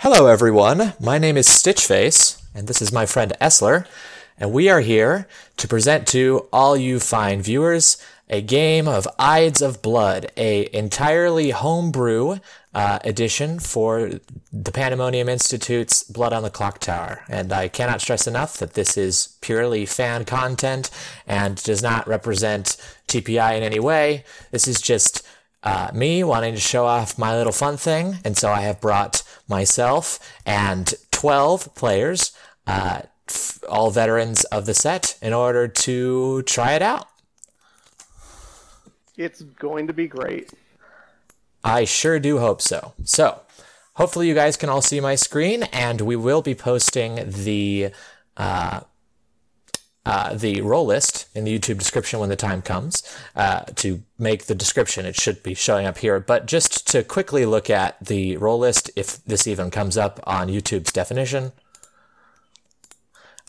Hello everyone, my name is Stitchface, and this is my friend Essler, and we are here to present to all you fine viewers a game of Ides of Blood, a entirely homebrew edition for the Pandemonium Institute's Blood on the Clocktower. And I cannot stress enough that this is purely fan content and does not represent TPI in any way. This is just me wanting to show off my little fun thing, and so I have brought myself and 12 players, all veterans of the set, in order to try it out. It's going to be great. I sure do hope so. So, hopefully you guys can all see my screen, and we will be posting the role list in the YouTube description when the time comes. To make the description, it should be showing up here. But just to quickly look at the role list, if this even comes up on YouTube's definition,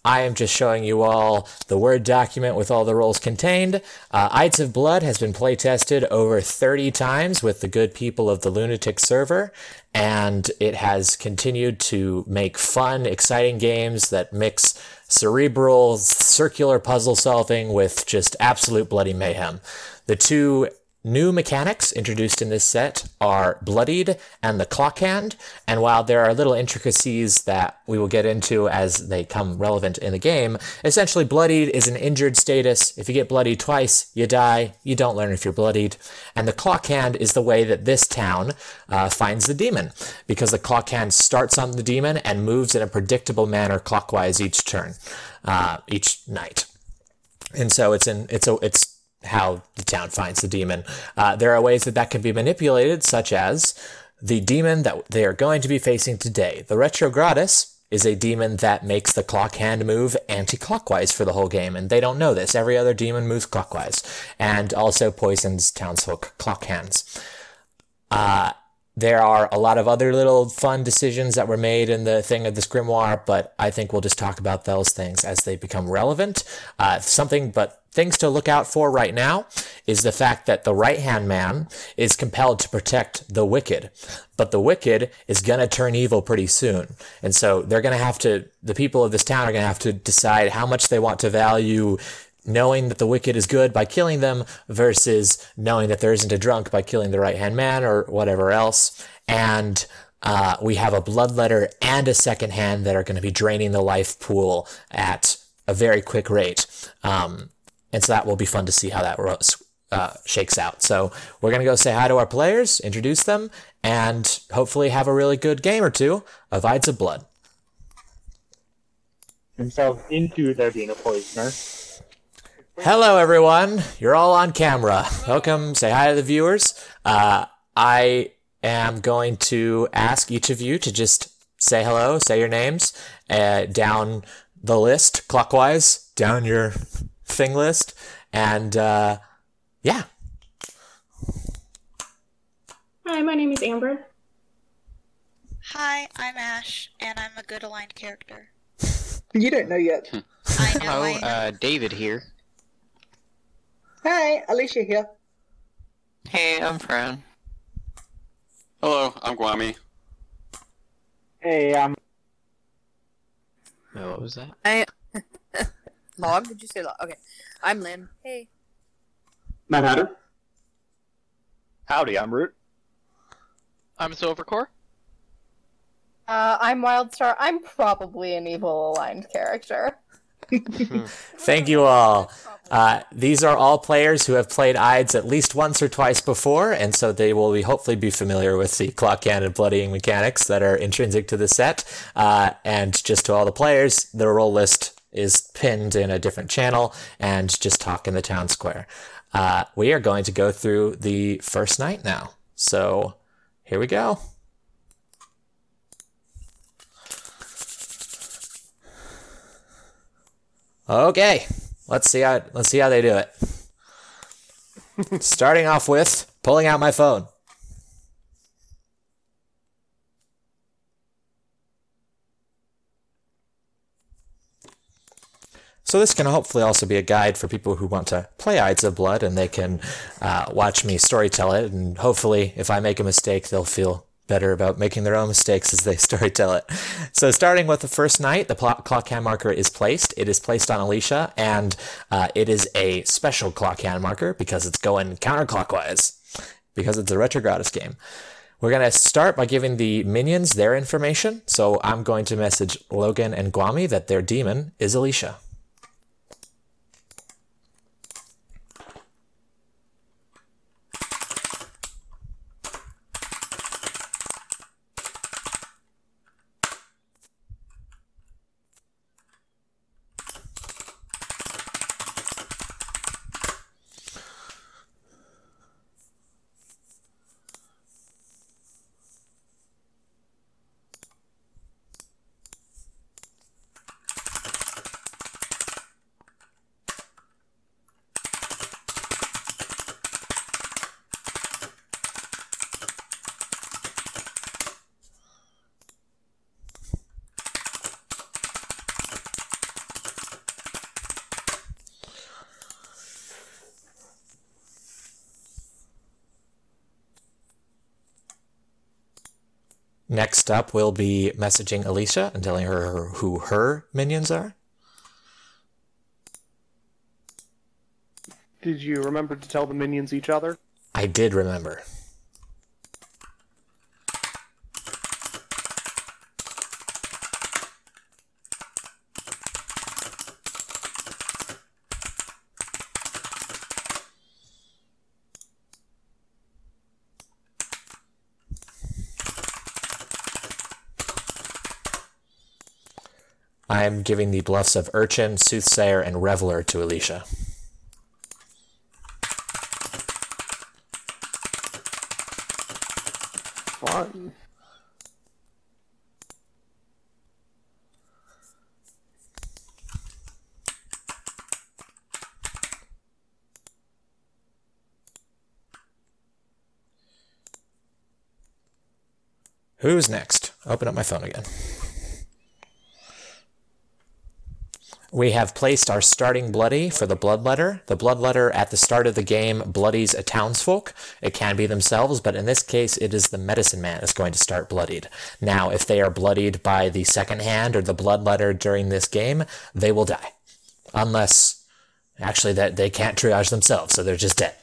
I am just showing you all the Word document with all the roles contained. Ides of Blood has been playtested over 30 times with the good people of the Lunatic server, and it has continued to make fun, exciting games that mix cerebral, circular puzzle solving with just absolute bloody mayhem. The two new mechanics introduced in this set are Bloodied and the Clock Hand, and while there are little intricacies that we will get into as they come relevant in the game, essentially Bloodied is an injured status. If you get bloodied twice, you die. You don't learn if you're bloodied. And the Clock Hand is the way that this town finds the demon, because the Clock Hand starts on the demon and moves in a predictable manner clockwise each turn, each night. And so it's how the town finds the demon. There are ways that can be manipulated, such as the demon that they are going to be facing today. The Retrogradus is a demon that makes the Clock Hand move anti-clockwise for the whole game, and they don't know this. Every other demon moves clockwise, and also poisons townsfolk clock hands. There are a lot of other little fun decisions that were made in the thing of this grimoire, but I think we'll just talk about those things as they become relevant. Things to look out for right now is the fact that the right-hand man is compelled to protect the wicked, but the wicked is going to turn evil pretty soon. And so they're going to have to, the people of this town are going to have to decide how much they want to value knowing that the wicked is good by killing them versus knowing that there isn't a drunk by killing the right-hand man or whatever else. And we have a bloodletter and a second hand that are going to be draining the life pool at a very quick rate. And so that will be fun to see how that shakes out. So we're going to go say hi to our players, introduce them, and hopefully have a really good game or two of Ides of Blood. Himself into there being a poisoner. Hello, everyone. You're all on camera. Welcome. Say hi to the viewers. I am going to ask each of you to just say hello, say your names, down the list, clockwise, down your thing list, and yeah. Hi, my name is Amber. Hi, I'm Ash, and I'm a good aligned character. You don't know yet. I know. Hello, David here. Hi, Alicia here. Hey, I'm Fran. Hello, I'm Guami. Hey, Oh, what was that? Log? Did you say log? Okay. I'm Lynn. Hey. Mad Hatter. howdy, I'm Root. I'm Silvercore. I'm Wildstar. I'm probably an evil aligned character. Thank you all. These are all players who have played Ides at least once or twice before, and so they will hopefully be familiar with the clock hand and bloodying mechanics that are intrinsic to the set. And just to all the players, the role list is pinned in a different channel, and just talk in the town square. We are going to go through the first night now. So here we go. Okay, let's see how they do it. Starting off with pulling out my phone. So this can hopefully also be a guide for people who want to play Ides of Blood, and they can watch me storytell it, and hopefully if I make a mistake they'll feel better about making their own mistakes as they storytell it. So starting with the first night, the clock hand marker is placed. It is placed on Alicia, and it is a special clock hand marker because it's going counterclockwise, because it's a retrogradus game. We're going to start by giving the minions their information. So I'm going to message Logan and Guami that their demon is Alicia. Next up, we'll be messaging Alicia and telling her who her minions are. Did you remember to tell the minions each other? I did remember. I'm giving the bluffs of Urchin, Soothsayer, and Reveler to Alicia. Fun. Who's next? Open up my phone again. We have placed our starting bloody for the bloodletter. The bloodletter at the start of the game bloodies a townsfolk. It can be themselves, but in this case, it is the medicine man is going to start bloodied. Now, if they are bloodied by the second hand or the bloodletter during this game, they will die. Unless, actually, that they can't triage themselves, so they're just dead.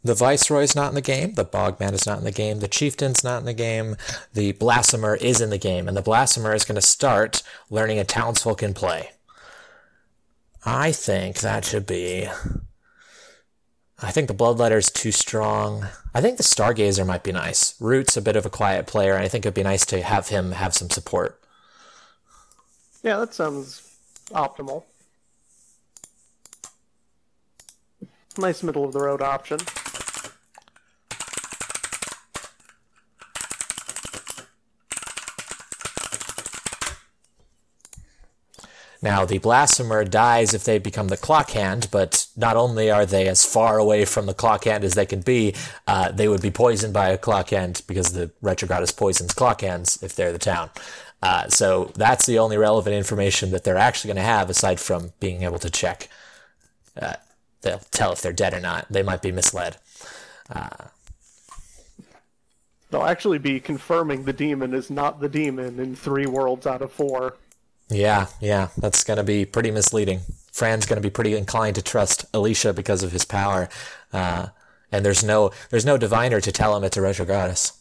The Viceroy's not in the game, the Bogman is not in the game, the Chieftain's not in the game, the Blasphemer is in the game, and the Blasphemer is going to start learning a townsfolk in play. I think that should be... I think the Bloodletter's too strong. I think the Stargazer might be nice. Root's a bit of a quiet player, and I think it'd be nice to have him have some support. Yeah, that sounds optimal. Nice middle-of-the-road option. Now, the Blasphemer dies if they become the clock hand, but not only are they as far away from the clock hand as they can be, they would be poisoned by a clock hand because the Retrogradus poisons clock hands if they're the town. So that's the only relevant information that they're actually going to have aside from being able to check. They'll tell if they're dead or not. They might be misled. They'll actually be confirming the demon is not the demon in 3 worlds out of 4. Yeah, that's going to be pretty misleading. Fran's going to be pretty inclined to trust Alicia because of his power. And there's no diviner to tell him it's a retrogradus.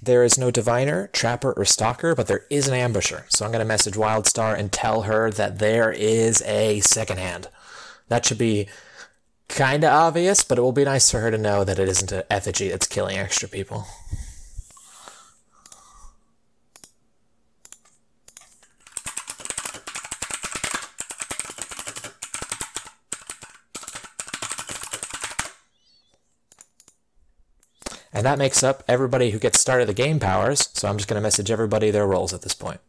There is no diviner, trapper, or stalker, but there is an ambusher. So I'm going to message Wildstar and tell her that there is a second hand. That should be kind of obvious, but it will be nice for her to know that it isn't an effigy that's killing extra people. And that makes up everybody who gets started the game powers, so I'm just going to message everybody their roles at this point.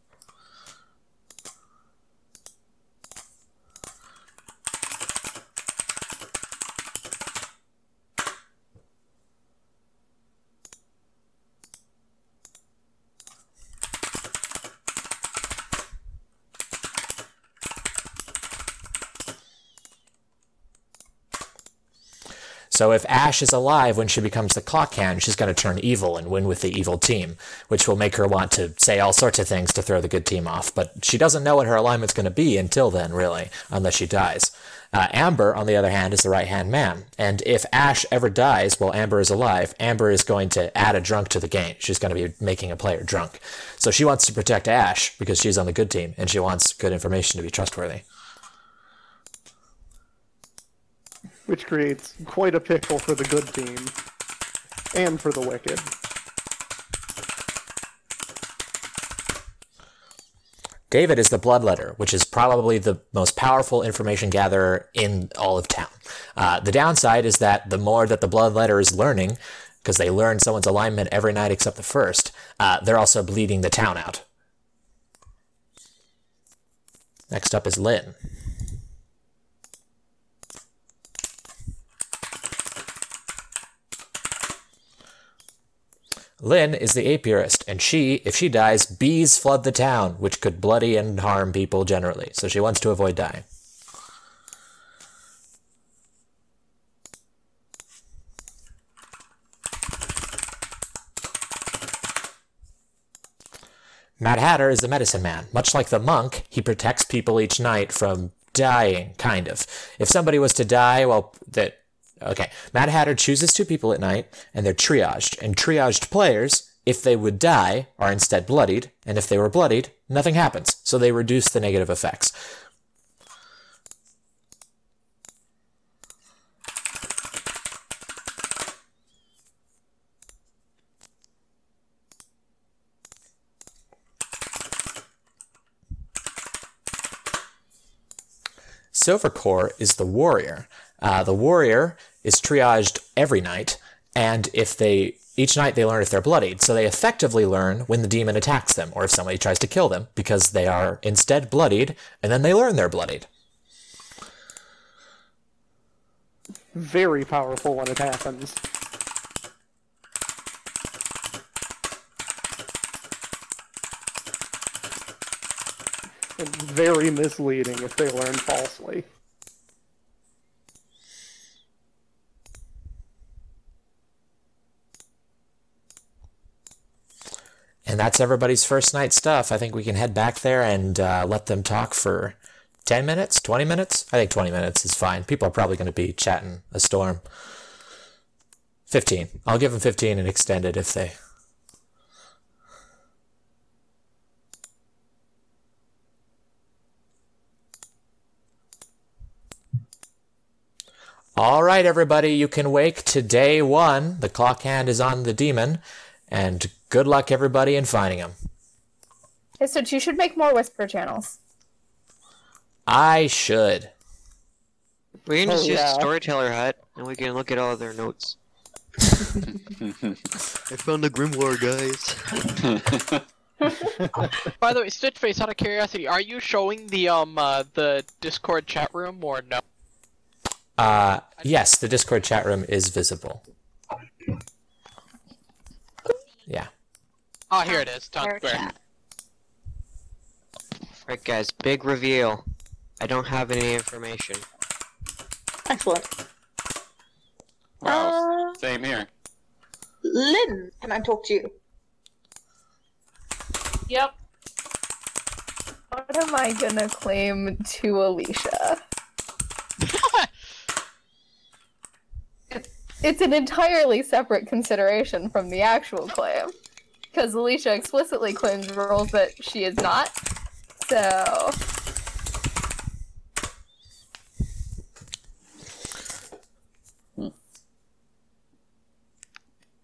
So if Ash is alive when she becomes the clock hand, she's going to turn evil and win with the evil team, which will make her want to say all sorts of things to throw the good team off. But she doesn't know what her alignment's going to be until then, really, unless she dies. Amber, on the other hand, is the right-hand man. And if Ash ever dies while Amber is alive, Amber is going to add a drunk to the game. She's going to be making a player drunk. So she wants to protect Ash because she's on the good team, and she wants good information to be trustworthy. Which creates quite a pickle for the good team. And for the wicked. David is the bloodletter, which is probably the most powerful information gatherer in all of town. The downside is that the more that the bloodletter is learning, because they learn someone's alignment every night except the first, they're also bleeding the town out. Next up is Lynn. Lynn is the apiarist, and if she dies, bees flood the town, which could bloody and harm people generally, so she wants to avoid dying. Mad Hatter is the medicine man. Much like the monk, he protects people each night from dying, kind of. If somebody was to die, okay, Mad Hatter chooses 2 people at night, and they're triaged. And triaged players, if they would die, are instead bloodied, and if they were bloodied, nothing happens. So they reduce the negative effects. Silvercore is the warrior. The warrior is triaged every night, and each night they learn if they're bloodied, so they effectively learn when the demon attacks them, or if somebody tries to kill them, because they are instead bloodied, and then they learn they're bloodied. Very powerful when it happens. And very misleading if they learn falsely. And that's everybody's first night stuff. I think we can head back there and let them talk for 10 minutes, 20 minutes? I think 20 minutes is fine. People are probably going to be chatting a storm. 15. I'll give them 15 and extend it if they... All right, everybody, you can wake to day 1. The clock hand is on the demon, and good luck, everybody, in finding him. Okay, so you should make more whisper channels. I should. We can just use the storyteller hut, and we can look at all of their notes. I found the grimoire, guys. By the way, Stitchface, out of curiosity, are you showing the Discord chat room or no? Yes, the Discord chat room is visible. Yeah. Oh, here it is. Town Square. Alright, guys, big reveal. I don't have any information. Excellent. Wow, same here. Lynn, can I talk to you? Yep. What am I gonna claim to Alicia? It's an entirely separate consideration from the actual claim. Because Alicia explicitly claims roles that she is not. So...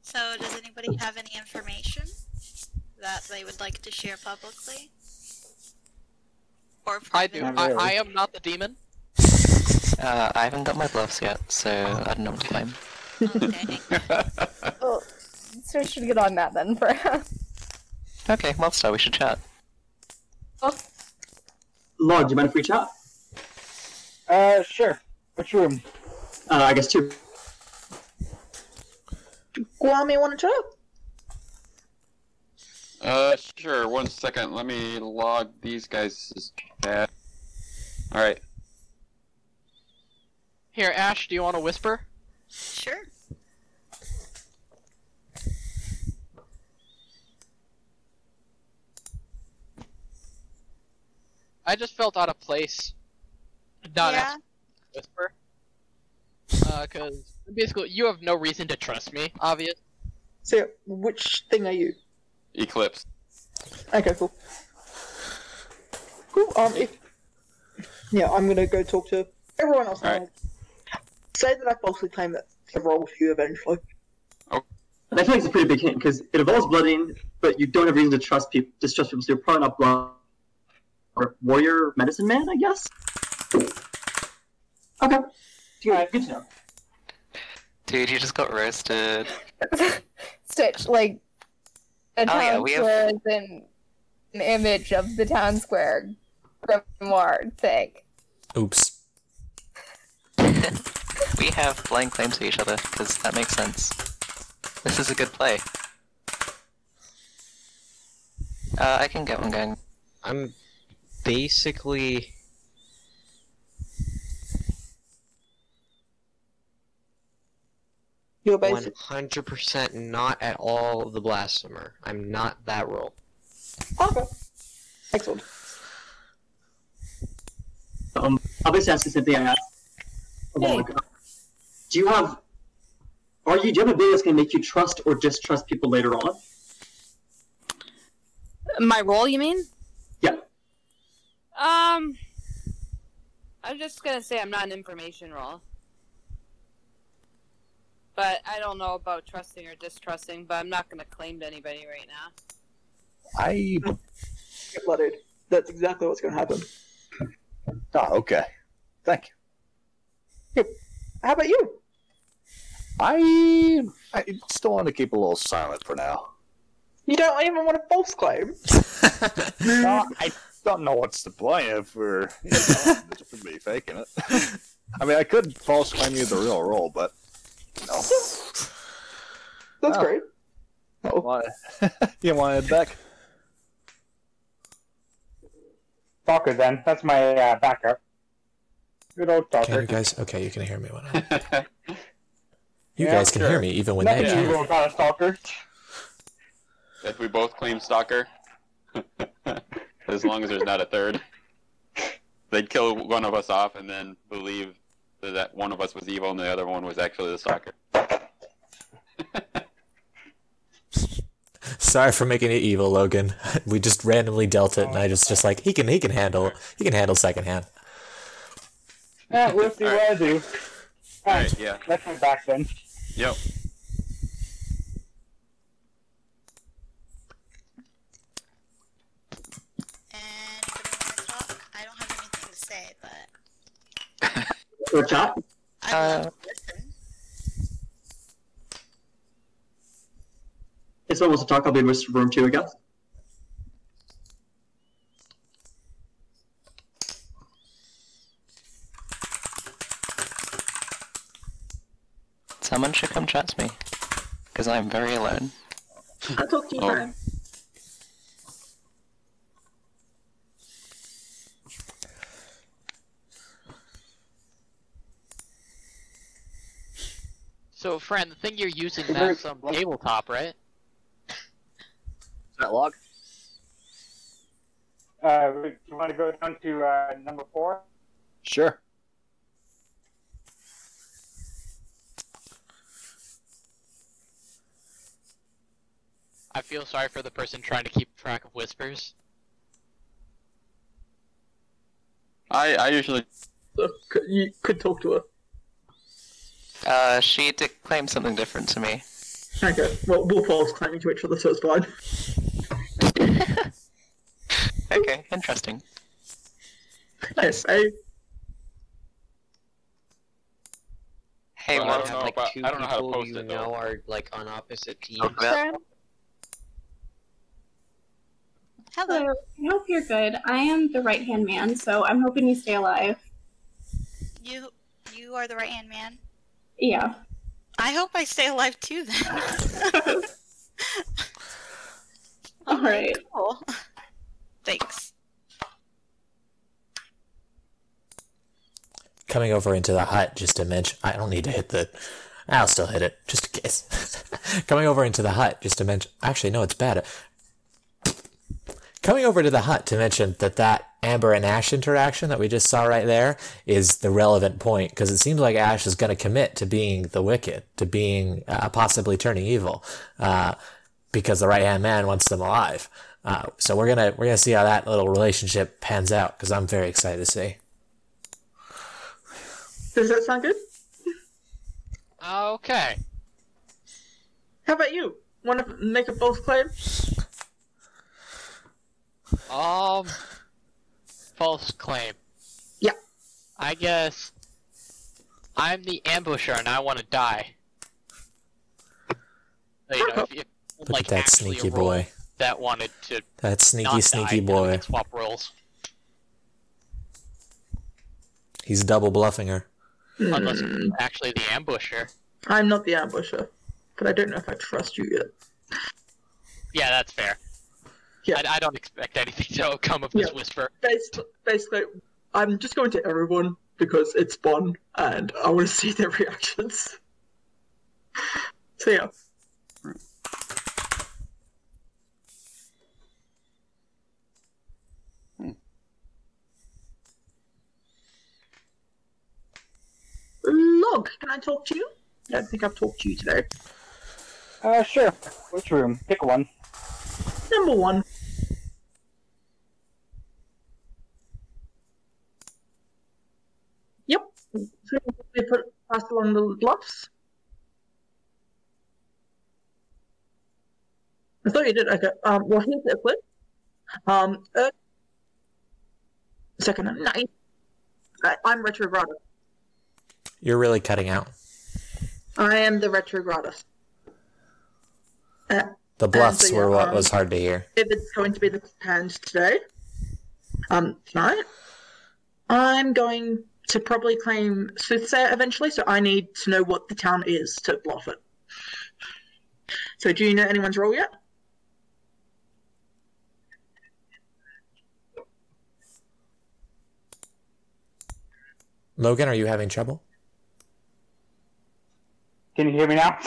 So, does anybody have any information that they would like to share publicly? Or I do. privately? I am not the demon. I haven't got my gloves yet, so I don't know what to claim. Okay. Well, so we should get on that then, perhaps. Okay, well, so we should chat. Oh. Lord, do you mind if we chat? Sure. Which room? I guess 2. Guami, want to chat? Sure, 1 second. Let me log these guys' chat. Alright. Here, Ash, do you want to whisper? Sure. I just felt out of place. Not Yeah. whisper. Because basically you have no reason to trust me, obvious. So, which thing are you? Eclipse. Okay, cool. Cool. Yeah, I'm gonna go talk to everyone else. Alright. Say that I falsely claim that the role with you eventually. And I feel like it's a pretty big hint because it involves blooding, but you don't have reason to distrust people, so you're probably not blood or warrior medicine man, I guess. Okay. Good to know. Dude, you just got roasted. Stitch, like, a Oh, yeah, town we have- square is an image of the town square grimoire thing. Oops. We have blind claims to each other, because that makes sense. This is a good play. I can get one going. I'm basically... You're basic. 100% not at all the blasphemer. I'm not that role. Okay. Excellent. I'll just ask the same thing I asked. Hey. Do you have an ability that's going to make you trust or distrust people later on? My role, you mean? Yeah. I'm just gonna say I'm not an information role. But I don't know about trusting or distrusting, but I'm not gonna claim to anybody right now. Get blooded. That's exactly what's gonna happen. Oh, okay. Thank you. Yep. How about you? I still want to keep a little silent for now. You don't even want a false claim? No, I don't know what's the point if we're just be faking it. I mean, I could false claim you the real role, but no. That's great. You want it back? Stalker, then. That's my backup. Good old Can Stalker. you guys? Okay, you can hear me when I. You Yeah, guys can sure. hear me even when Nothing they evil can't. about a Stalker. If we both claim Stalker, as long as there's not a third, they'd kill one of us off and then believe that one of us was evil and the other one was actually the Stalker. Sorry for making it evil, Logan. We just randomly dealt it, and I just like he can handle secondhand. Yeah, we'll see what I do. Alright, yeah. That's my back then. Yep. I don't have anything to say, but Or chat? I'd love to listen. If someone wants to talk, I'll be in this room too, I guess. Someone should come chat to me, because I'm very alone. I'll talk to you, Brian. So, Fran, the thing you're using, that's tabletop, right? Is that log? You want to go down to number 4? Sure. I feel sorry for the person trying to keep track of whispers. I usually... You could talk to her. She did claim something different to me. Okay, well, we're false claiming to each other, so it's fine. Okay, interesting. Nice. Hey, Hey, Well, we I have don't know like about- two I don't know how to people post you it, though. know are like on opposite teams. Hello. I hope you're good. I am the right-hand man, so I'm hoping you stay alive. You are the right hand man. Yeah. I hope I stay alive too then. Alright. Cool. Thanks. Coming over into the hut just to mention, I don't need to hit the I'll still hit it, just in case. Coming over into the hut, just to mention... Actually, no, it's bad. Coming over to the hut to mention that Amber and Ash interaction that we just saw right there is the relevant point, because it seems like Ash is going to commit to being the wicked, to being possibly turning evil, because the right-hand man wants them alive. So we're gonna see how that little relationship pans out, because I'm very excited to see. Does that sound good? Okay. How about you? Want to make a false claim? False claim. Yeah. I guess I'm the ambusher and I want to die. So, you know, if Look at that sneaky boy. That wanted to. That sneaky, not sneaky die, boy. then we can swap roles. He's double bluffing her. Unless you're actually the ambusher. I'm not the ambusher, but I don't know if I trust you yet. Yeah, that's fair. Yeah. I don't expect anything to come of this whisper. Basically, I'm just going to everyone because it's fun and I want to see their reactions. So yeah. Log, can I talk to you? I don't think I've talked to you today. Sure. Which room? Pick one. Number 1. Yep. So we pass along the bluffs. I thought you did. Okay. Well, here's the clip. Second and 9. I'm retrogradus. You're really cutting out. I am the retrogradus. The bluffs so, were what was hard to hear. If it's going to be the hand today, tonight, I'm going to probably claim Soothsayer eventually, so I need to know what the town is to bluff it. So do you know anyone's role yet? Logan, are you having trouble? Can you hear me now?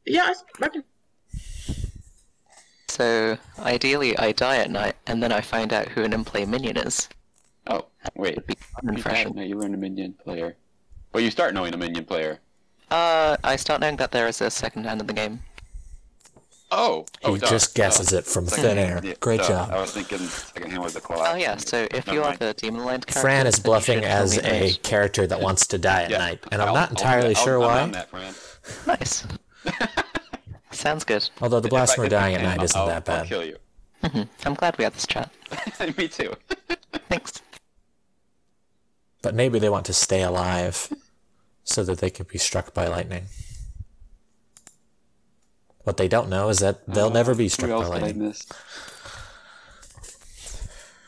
Yeah, I can. So, ideally, I die at night, and then I find out who an in-play minion is. Oh, wait. You learn a minion player. Well, you start knowing a minion player. I start knowing that there is a second hand in the game. Oh! He just guesses it from thin air. Yeah, Great job. I was thinking second hand was the claw. Oh yeah, so if you are the demon aligned character... Fran is then you bluffing should as tell me a that. character that wants to die at night, and I'm not I'll entirely sure I'm why. on that, Fran. Nice. Sounds good. Although the blasphemer If I dying at can, night isn't that I'll bad. kill you. I'm glad we had this chat. Me too. Thanks. But maybe they want to stay alive so that they can be struck by lightning. What they don't know is that they'll never be struck Who by else did I lightning. miss?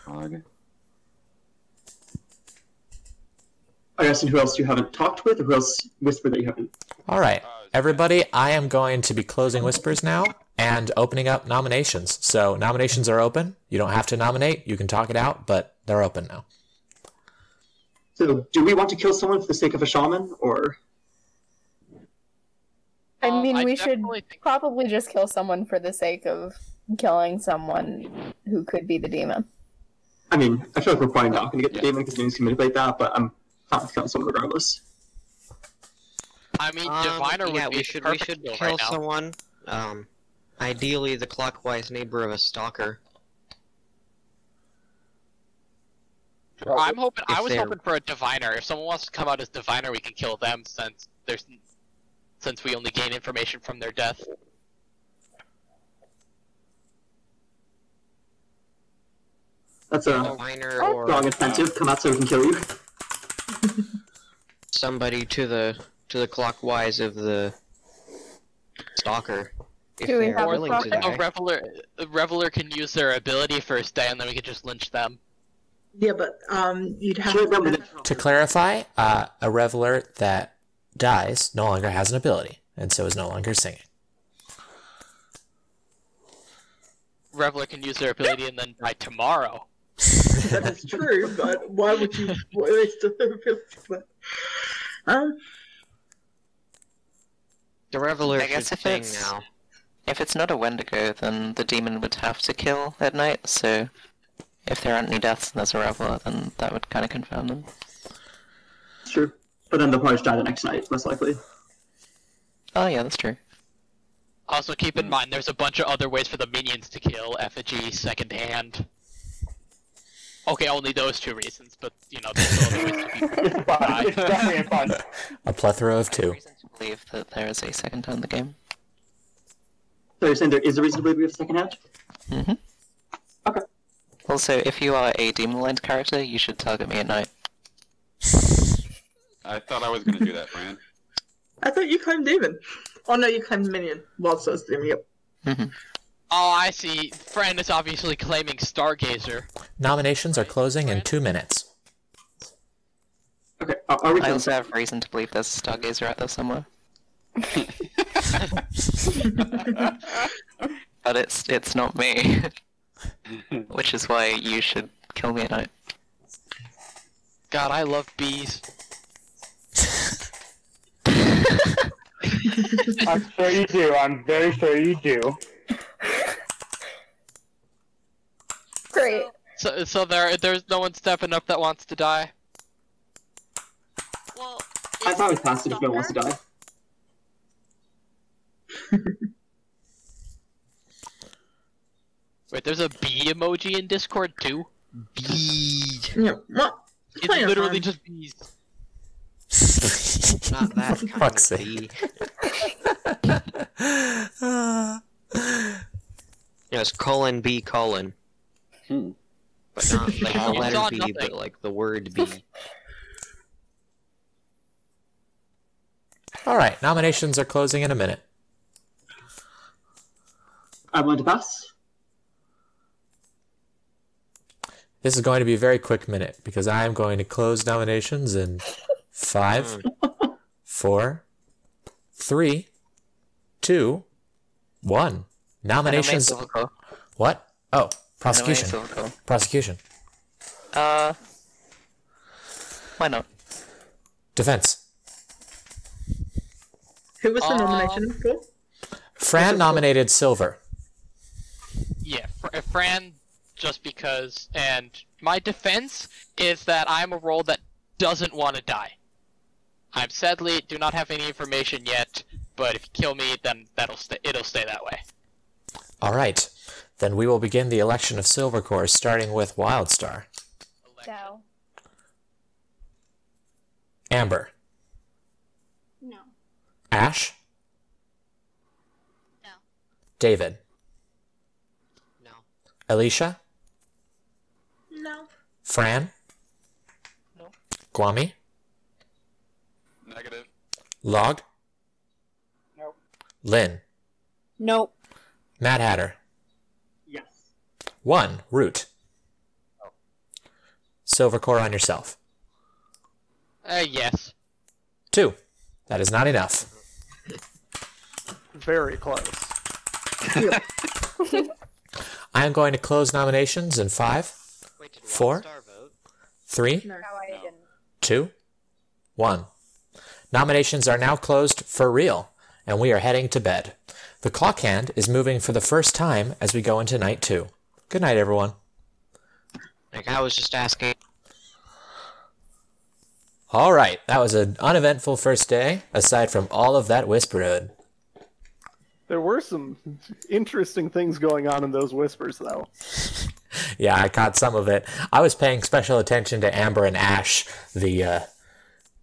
Frog. I guess, and who else you haven't talked with, or who else whispered that you haven't? All right, everybody, I am going to be closing whispers now and opening up nominations. So nominations are open. You don't have to nominate. You can talk it out, but they're open now. So, do we want to kill someone for the sake of a shaman, or? I mean, we should probably just kill someone for the sake of killing someone who could be the demon. I mean, I feel like we're probably not going to get the demon because demons can manipulate that, but I'm fine with killing someone regardless. I mean, Diviner would be we should perfect kill right now. someone. Ideally, the clockwise neighbor of a stalker. I'm hoping. I If was they're- hoping for a diviner. If someone wants to come out as diviner, we can kill them since we only gain information from their death. That's a Diviner or wrong incentive. Come out so we can kill you. somebody to the clockwise of the stalker. If Do we they're have a willing to stalker? die. A reveler can use their ability for a day, and then we can just lynch them. Yeah, but you'd have To clarify, a reveler that dies no longer has an ability, and so is no longer singing. Reveler can use their ability and then die tomorrow. That is true, but why would you waste a ability? The Reveler I guess should if sing it's now. if it's not a Wendigo, then the demon would have to kill at night. So if there aren't any deaths and there's a Reveler, then that would kind of confirm them. True. But then they'll probably just die the next night, most likely. Oh yeah, that's true. Also, keep in mind, there's a bunch of other ways for the minions to kill. Effigy, second hand. Okay, only those two reasons, but, you know, there's still other ways to It's fun. It's definitely fun. A plethora of two. I believe that there is a second hand in the game. So you're saying there is a reason to believe we have a second hand? Mm-hmm. Okay. Also, if you are a demon-aligned character, you should target me at night. I thought I was going to do that, Fran. I thought you claimed demon. Oh no, you claimed minion. Well, so it's demon. Yep. Mm-hmm. Oh, I see. Fran is obviously claiming Stargazer. Nominations are closing in 2 minutes. Okay, are we I also have reason to believe there's a Stargazer out there somewhere. But it's not me. Which is why you should kill me at night. God, I love bees. I'm sure you do. I'm very sure you do. Great. So there's no one stepping up that wants to die? Well, I thought it was passive if no one wants to die. Wait, there's a bee emoji in Discord too? Bee. Yeah. What? It's literally just bees. Not that kind Fuck's of sake. Yeah, it's colon B colon. But not like the You letter saw B, nothing. but like the word B. Alright, nominations are closing in a minute. I'm going to pass. This is going to be a very quick minute because I am going to close nominations in 5, 4, 3, 2, 1. Nominations. What? Oh, prosecution. Prosecution. Why not? Defense. Who was the nomination for? Fran nominated Silver. Yeah, Fran, just because. And my defense is that I'm a role that doesn't want to die. I'm sadly do not have any information yet, but if you kill me, then it'll stay that way. Alright, then we will begin the election of Silvercore, starting with Wildstar. No. Amber. No. Ash. No. David. No. Alicia. No. Fran. No. Kwame. Negative. Log. Nope. Lynn. Nope. Mad Hatter. Yes. 1. Root. Silvercore on yourself. Yes. 2. That is not enough. Very close. I am going to close nominations in 5, 4, 3, No, I didn't. 2, 1. Nominations are now closed for real, and we are heading to bed. The clock hand is moving for the first time as we go into night 2. Good night, everyone. Like I was just asking. All right, that was an uneventful first day, aside from all of that whisperhood. There were some interesting things going on in those whispers, though. Yeah, I caught some of it. I was paying special attention to Amber and Ash. The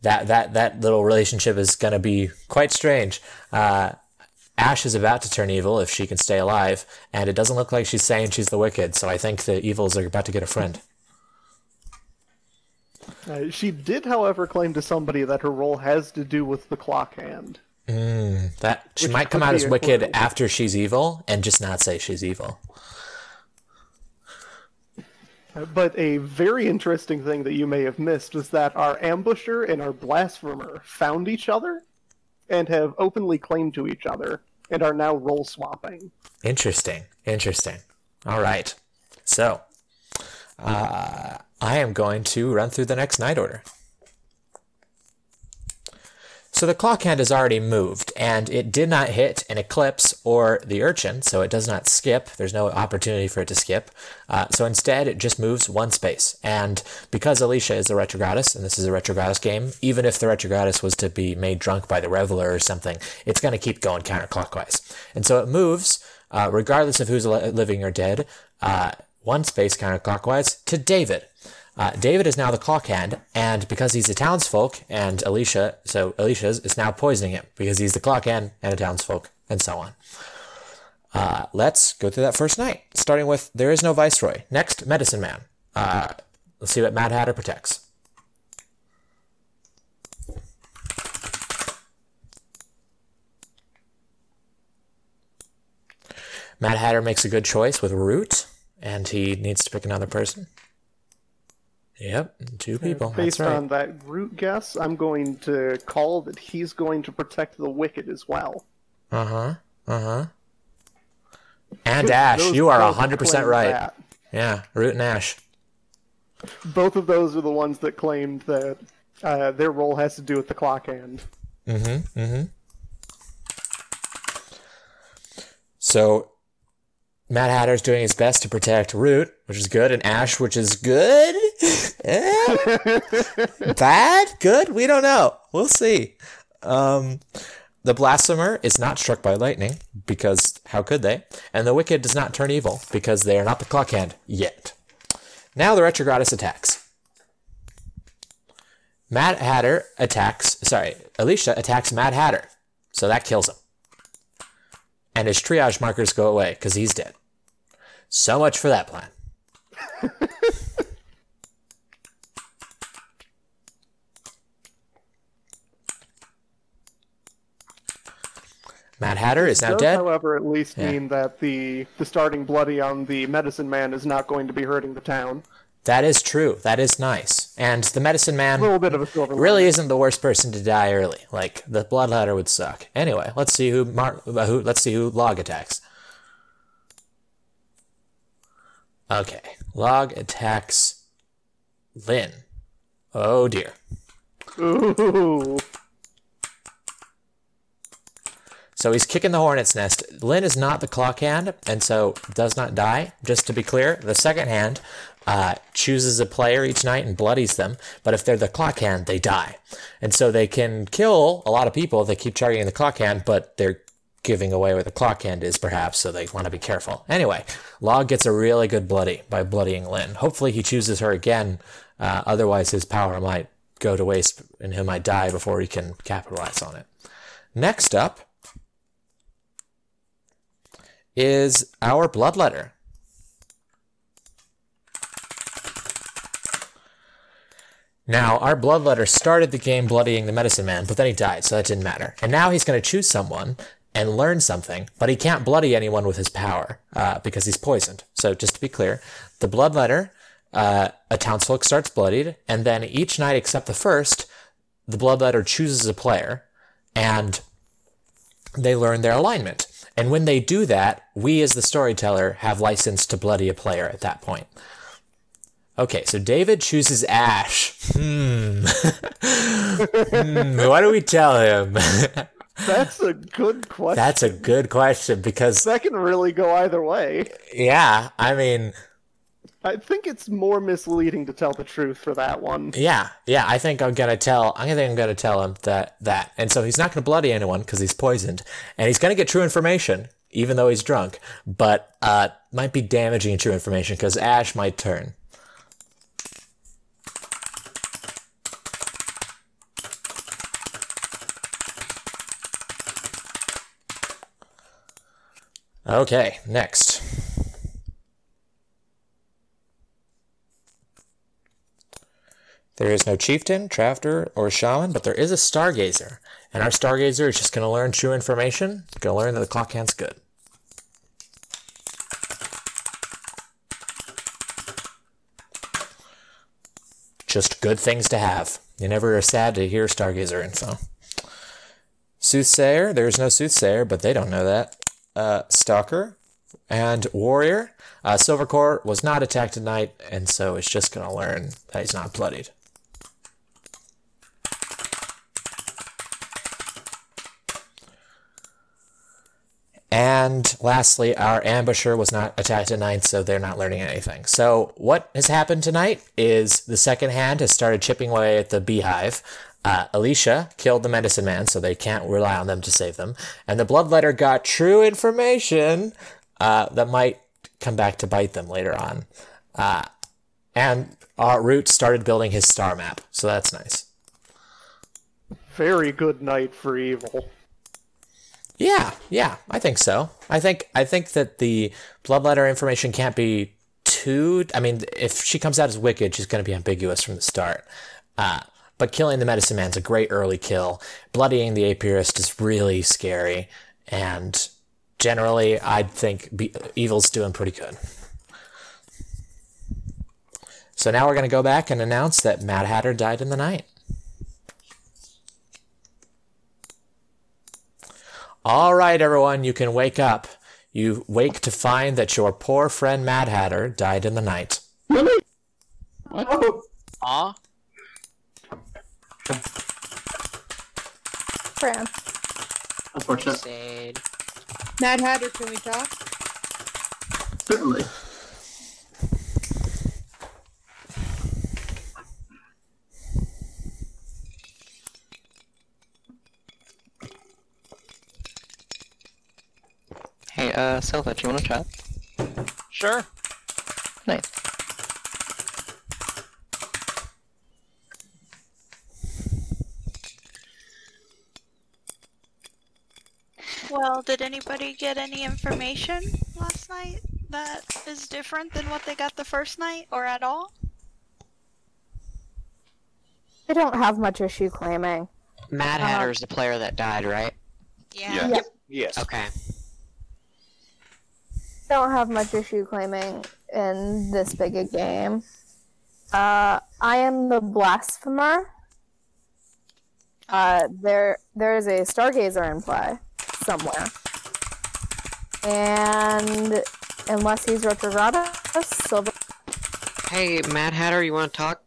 that little relationship is going to be quite strange. Ash is about to turn evil if she can stay alive, and it doesn't look like she's saying she's the wicked, so I think the evils are about to get a friend. She did, however, claim to somebody that her role has to do with the clock hand. That she Which might come could out be as a wicked clue. after she's evil, and just not say she's evil. But a very interesting thing that you may have missed was that our ambusher and our blasphemer found each other and have openly claimed to each other and are now role swapping. Interesting. All right. So, I am going to run through the next night order. So the clock hand has already moved, and it did not hit an eclipse or the urchin, so it does not skip. There's no opportunity for it to skip. So instead, it just moves one space. And because Alicia is the Retrogradus, and this is a Retrogradus game, even if the Retrogradus was to be made drunk by the Reveler or something, it's going to keep going counterclockwise. And so it moves, regardless of who's living or dead, one space counterclockwise to David. David is now the clock hand, and because he's a townsfolk, and Alicia, so Alicia's is now poisoning him, because he's the clock hand and a townsfolk, and so on. Let's go through that first night, starting with There Is No Viceroy. Next, Medicine Man. Let's see what Mad Hatter protects. Mad Hatter makes a good choice with Root, and he needs to pick another person. Yep, 2 people. Based That's right. on that Root guess, I'm going to call that he's going to protect the Wicked as well. And Ash, you are 100% right. That. Yeah, Root and Ash. Both of those are the ones that claimed that their role has to do with the clock hand. So, Mad Hatter's doing his best to protect Root, which is good, and Ash, which is good? Bad? Good? We don't know. We'll see. The Blasphemer is not struck by lightning, because how could they? And the Wicked does not turn evil, because they are not the clock hand yet. Now the Retrogradus attacks. Alicia attacks Mad Hatter, so that kills him. And his triage markers go away, because he's dead. So much for that plan. Mad Hatter is now dead. However, at least mean that the starting bloody on the Medicine Man is not going to be hurting the town. That is true. That is nice. And the Medicine Man A little bit of a silver really isn't the worst person to die early. Like, the Bloodletter would suck. Anyway, let's see who Log attacks. Okay, Log attacks Lynn. Oh dear. Ooh. So he's kicking the hornet's nest. Lynn is not the clock hand, and so does not die. Just to be clear, the second hand chooses a player each night and bloodies them, but if they're the clock hand, they die. And so they can kill a lot of people if they keep targeting the clock hand, but they're giving away where the clock hand is, perhaps, so they want to be careful. Anyway, Log gets a really good bloody by bloodying Lynn. Hopefully he chooses her again, otherwise his power might go to waste and he might die before he can capitalize on it. Next up is our Bloodletter. Now, our Bloodletter started the game bloodying the Medicine Man, but then he died, so that didn't matter. And now he's going to choose someone and learn something, but he can't bloody anyone with his power because he's poisoned. So just to be clear, the Bloodletter, a townsfolk starts bloodied, and then each night except the first, the Bloodletter chooses a player, and they learn their alignment. And when they do that, we as the storyteller have license to bloody a player at that point. Okay, so David chooses Ash. What do we tell him? That's a good question. That's a good question, because that can really go either way. Yeah, I mean, I think it's more misleading to tell the truth for that one. Yeah, I think I'm gonna tell him that. And so he's not gonna bloody anyone because he's poisoned, and he's gonna get true information even though he's drunk, but might be damaging true information because Ash might turn. Okay, next. There is no chieftain, trafter, or shaman, but there is a stargazer. And our stargazer is just going to learn true information. Going to learn that the clock hand's good. Just good things to have. You never are sad to hear stargazer info. Soothsayer, there is no soothsayer, but they don't know that. Stalker and warrior. Silvercore was not attacked tonight, and so it's just going to learn that he's not bloodied. And lastly, our ambusher was not attacked at night, so they're not learning anything. So what has happened tonight is the second hand has started chipping away at the beehive. Alicia killed the medicine man, so they can't rely on them to save them. And the bloodletter got true information that might come back to bite them later on. And Root started building his star map, so that's nice. Very good night for evil. Yeah, I think so. I think that the bloodletter information can't be too... I mean, if she comes out as wicked, she's going to be ambiguous from the start. But killing the medicine man's a great early kill. Bloodying the apiarist is really scary. And generally, I'd think evil's doing pretty good. So now we're going to go back and announce that Mad Hatter died in the night. All right, everyone, you can wake up. You wake to find that your poor friend Mad Hatter died in the night. Really? What? Aw? Fran. Unfortunate. Mad Hatter, can we talk? Certainly. Hey, Silva, do you want to chat? Sure. Nice. Well, did anybody get any information last night that is different than what they got the first night, or at all? I don't have much issue claiming. Mad Hatter's the player that died, right? Yeah. Yep. Yes. Okay. Don't have much issue claiming in this big a game. I am the blasphemer. There is a stargazer in play somewhere, and unless he's retrogradus, Silver. Hey, Mad Hatter, you want to talk?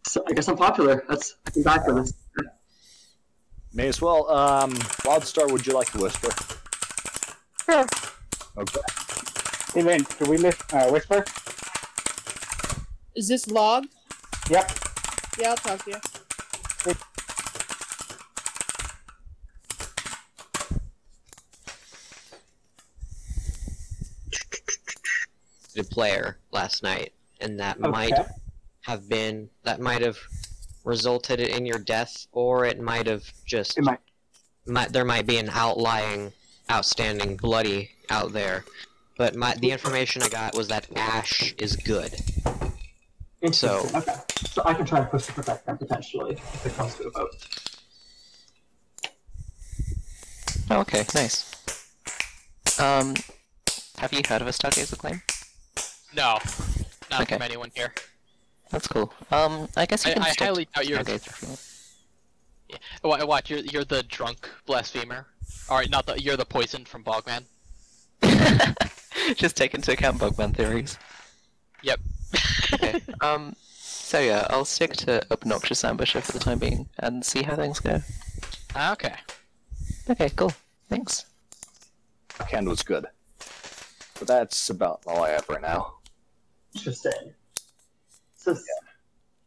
So I guess I'm popular. I'm back for this. May as well. Wildstar, would you like to whisper? Sure. Okay. Hey, Lynn, can we whisper? Is this logged? Yep. Yeah, I'll talk to you. The player last night, and that Okay. might have resulted in your death, or it might have just It might. there might be an outstanding bloody out there. But the information I got was that Ash is good. So Okay. So I can try and push to protect them potentially if it comes to a vote. Oh, okay, nice. Have you heard of a Stargazer claim? No. Not Okay. from anyone here. That's cool. I guess you can I stick highly doubt you're... Stargazer if you want. Yeah. What, you're the drunk blasphemer? Alright, not the... You're the poison from Bogman? Just take into account Bugman theories. Yep. Okay. So yeah, I'll stick to Obnoxious Ambusher for the time being, and see how things go. Okay. Okay, cool. Thanks. Hand was good. But that's about all I have right now. Interesting. So,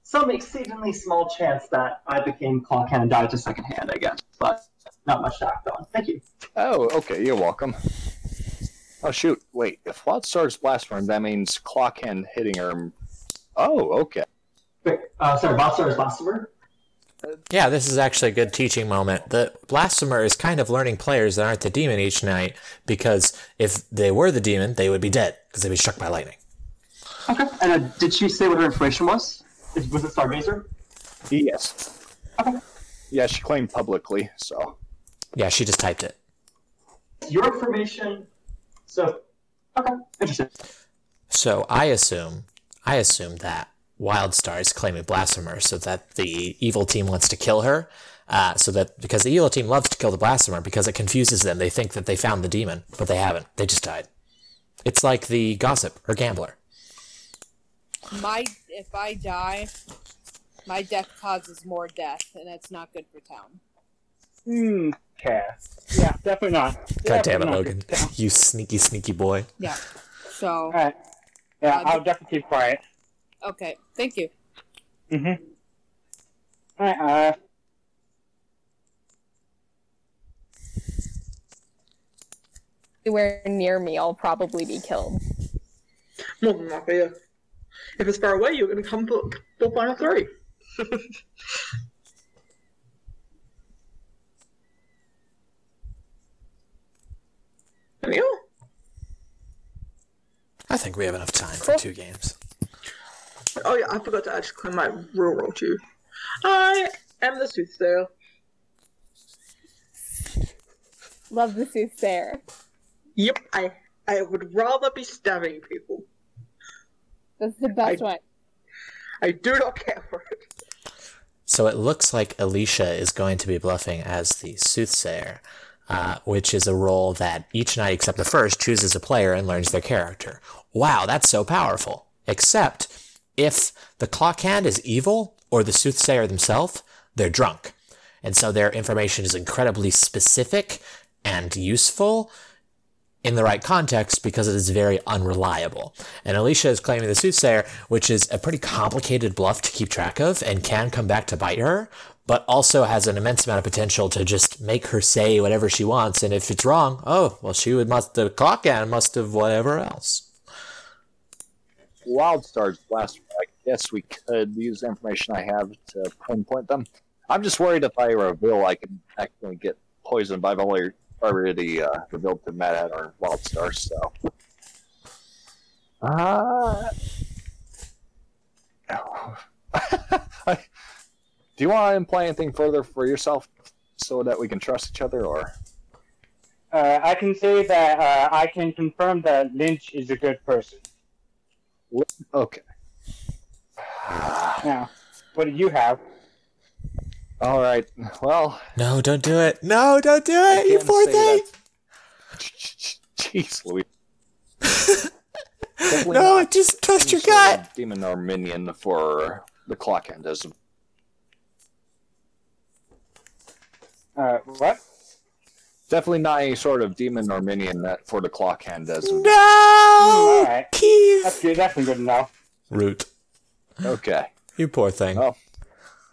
some exceedingly small chance that I became Clockhand and died to second hand, I guess. But not much to act on. Thank you. Oh, okay, you're welcome. Oh shoot, wait, if Wildstar's Blasphemer, that means Clockhand hitting her... Oh, okay. Wait, sorry, Wildstar's Blasphemer? Yeah, this is actually a good teaching moment. The Blasphemer is kind of learning players that aren't the demon each night, because if they were the demon, they would be dead, because they'd be struck by lightning. Okay, and did she say what her information was? Was it Stargazer? Yes. Okay. Yeah, she claimed publicly, so... Yeah, she just typed it. Your information... So, okay, interesting. So I assume that Wildstar is claiming Blasphemer so that the evil team wants to kill her, because the evil team loves to kill the Blasphemer because it confuses them. They think that they found the demon, but they haven't. They just died. It's like the gossip or gambler. If I die, my death causes more death, and that's not good for town. care. Yeah, definitely not. God damn it, Definitely not Logan. good care. You sneaky, sneaky boy. Yeah. So. Alright. Yeah, I'll definitely keep quiet. Okay. Thank you. Mm-hmm. Alright, Anywhere near me, I'll probably be killed. More than likely, yeah. If it's far away, you're going to come for final 3. There we go. I think we have enough time for 2 games. Oh yeah, I forgot to actually claim my real role too. I am the soothsayer. Love the soothsayer. Yep, I would rather be stabbing people. That's the best one. I do not care for it. So it looks like Alicia is going to be bluffing as the soothsayer, which is a role that each night except the first chooses a player and learns their character. Wow, that's so powerful. Except if the clock hand is evil or the soothsayer themselves, they're drunk. And so their information is incredibly specific and useful in the right context because it is very unreliable. And Alicia is claiming the soothsayer, which is a pretty complicated bluff to keep track of and can come back to bite her, but also has an immense amount of potential to just make her say whatever she wants. And if it's wrong, oh, well, the clock hand must have whatever else. Wildstar's blast. I guess we could use the information I have to pinpoint them. I'm just worried if I reveal, I can accidentally get poisoned by already revealed to Mad Hat or Wildstar. So, do you want to imply anything further for yourself so that we can trust each other, or? I can say that I can confirm that Lynch is a good person. Okay. Now, what do you have? All right. Well. No, don't do it. No, don't do it. You poor thing. Jeez, Louis. No, just trust your gut. Demon or minion for the clock hand is. What? Definitely not any sort of demon or minion that for the clock hand does. No! Alright. Keith! That's good. That's good enough. Root. Okay. You poor thing. Oh.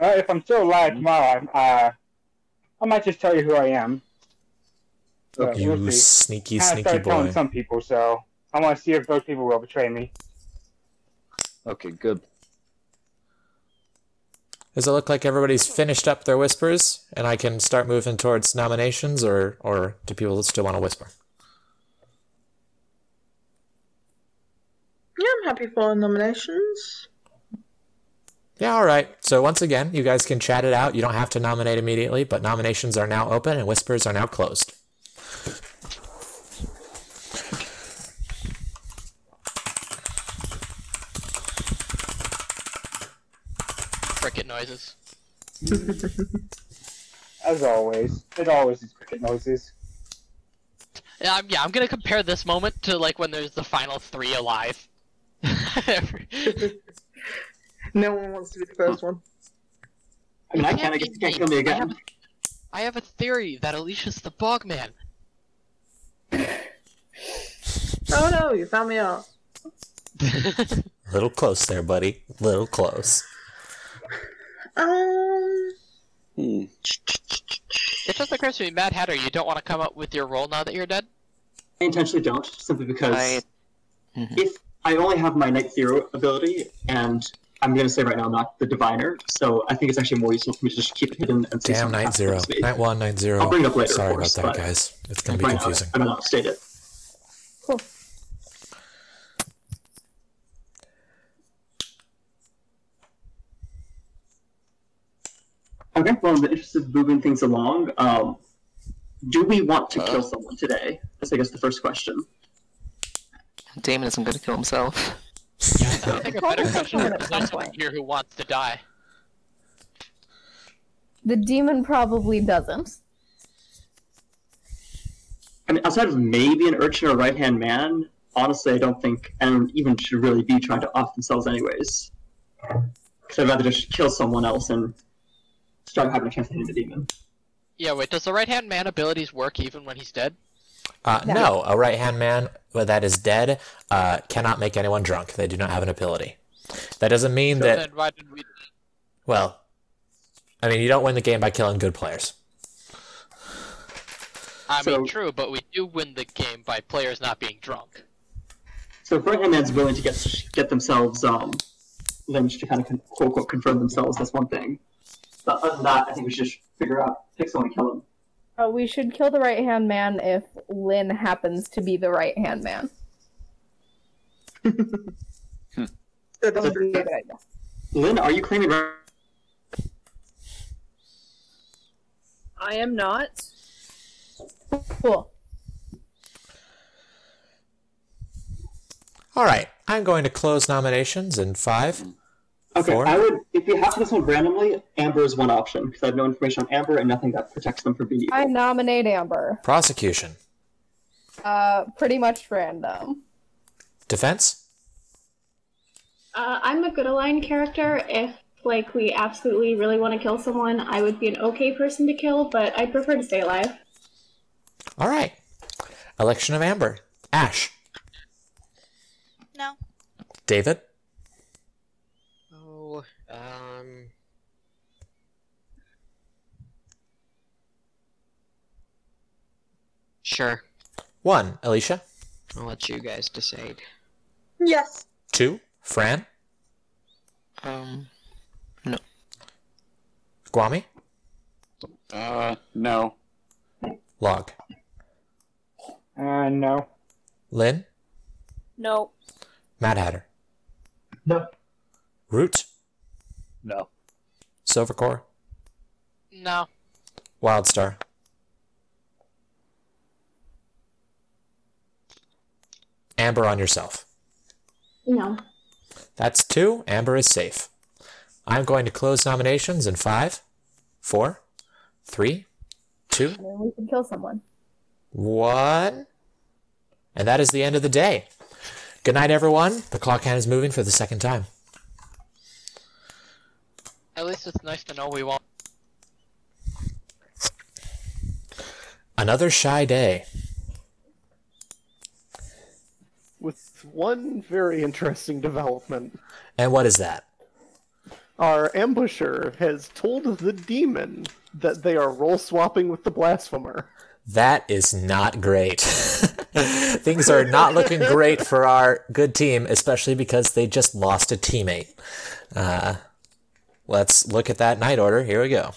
If I'm still alive tomorrow, I might just tell you who I am. You we'll sneaky, I sneaky started telling boy. some people, so I want to see if those people will betray me. Okay, good. Does it look like everybody's finished up their whispers and I can start moving towards nominations, or do people still want to whisper? Yeah, I'm happy for nominations. Yeah, all right. So once again, you guys can chat it out. You don't have to nominate immediately, but nominations are now open and whispers are now closed. Cricket noises. As always. It always is cricket noises. Yeah, I'm gonna compare this moment to like when there's the final 3 alive. No one wants to be the first one. I mean, I guess you can't kill me again. I have a theory that Alicia's the Bogman. Oh no, you found me out. Little close there, buddy. Little close. It just occurs to me, Mad Hatter, you don't want to come up with your role now that you're dead? I intentionally don't, simply because if I only have my Night Zero ability, and I'm going to say right now I'm not the Diviner, so I think it's actually more useful for me to just keep it hidden and see Damn, Night Zero. Night 1, Night 0. I'll bring it up later, Sorry of course, about that, but guys. It's going to be right now, confusing. I don't know, state it. Cool. Okay, well, in the interest of moving things along, do we want to kill someone today? That's, I guess, the first question. Damon isn't going to kill himself. I think a better question is there someone here who wants to die? The demon probably doesn't. I mean, outside of maybe an urchin or right-hand man, honestly, I don't think anyone even should really be trying to off themselves anyways. Because I'd rather just kill someone else and start having a chance to hit the demon. Yeah, wait, does the right-hand man abilities work even when he's dead? No, a right-hand man that is dead cannot make anyone drunk. They do not have an ability. That doesn't mean that... Then why did we... Well, I mean, you don't win the game by killing good players. I mean, true, but we do win the game by players not being drunk. So if right-hand man's willing to get themselves lynched to kind of quote-unquote confirm themselves, that's one thing. But other than that, I think we should just pick someone and kill him. We should kill the right-hand man if Lynn happens to be the right-hand man. That would be a good idea. Lynn, are you claiming right? I am not. Cool. All right, I'm going to close nominations in 5, Okay, 4. I would, if we have to do this one randomly, Amber is one option, because I have no information on Amber and nothing that protects them from being evil. I nominate Amber. Prosecution. Pretty much random. Defense? I'm a good aligned character. If, like, we absolutely really want to kill someone, I would be an okay person to kill, but I'd prefer to stay alive. All right. Election of Amber. Ash. No. David? Oh, Sure. 1, Alicia. I'll let you guys decide. Yes. 2, Fran. No. Gwami. No. Log. No. Lynn. No. Mad Hatter. No. Root. No. Silvercore. No. Wildstar. Amber on yourself. No. That's 2. Amber is safe. I'm going to close nominations in 5, 4, 3, 2, And then we can kill someone. 1. And that is the end of the day. Good night, everyone. The clock hand is moving for the second time. At least it's nice to know we won't. Another shy day. With one very interesting development. And what is that? Our ambusher has told the demon that they are role swapping with the blasphemer. That is not great. Things are not looking great for our good team, especially because they just lost a teammate. Let's look at that night order. Here we go.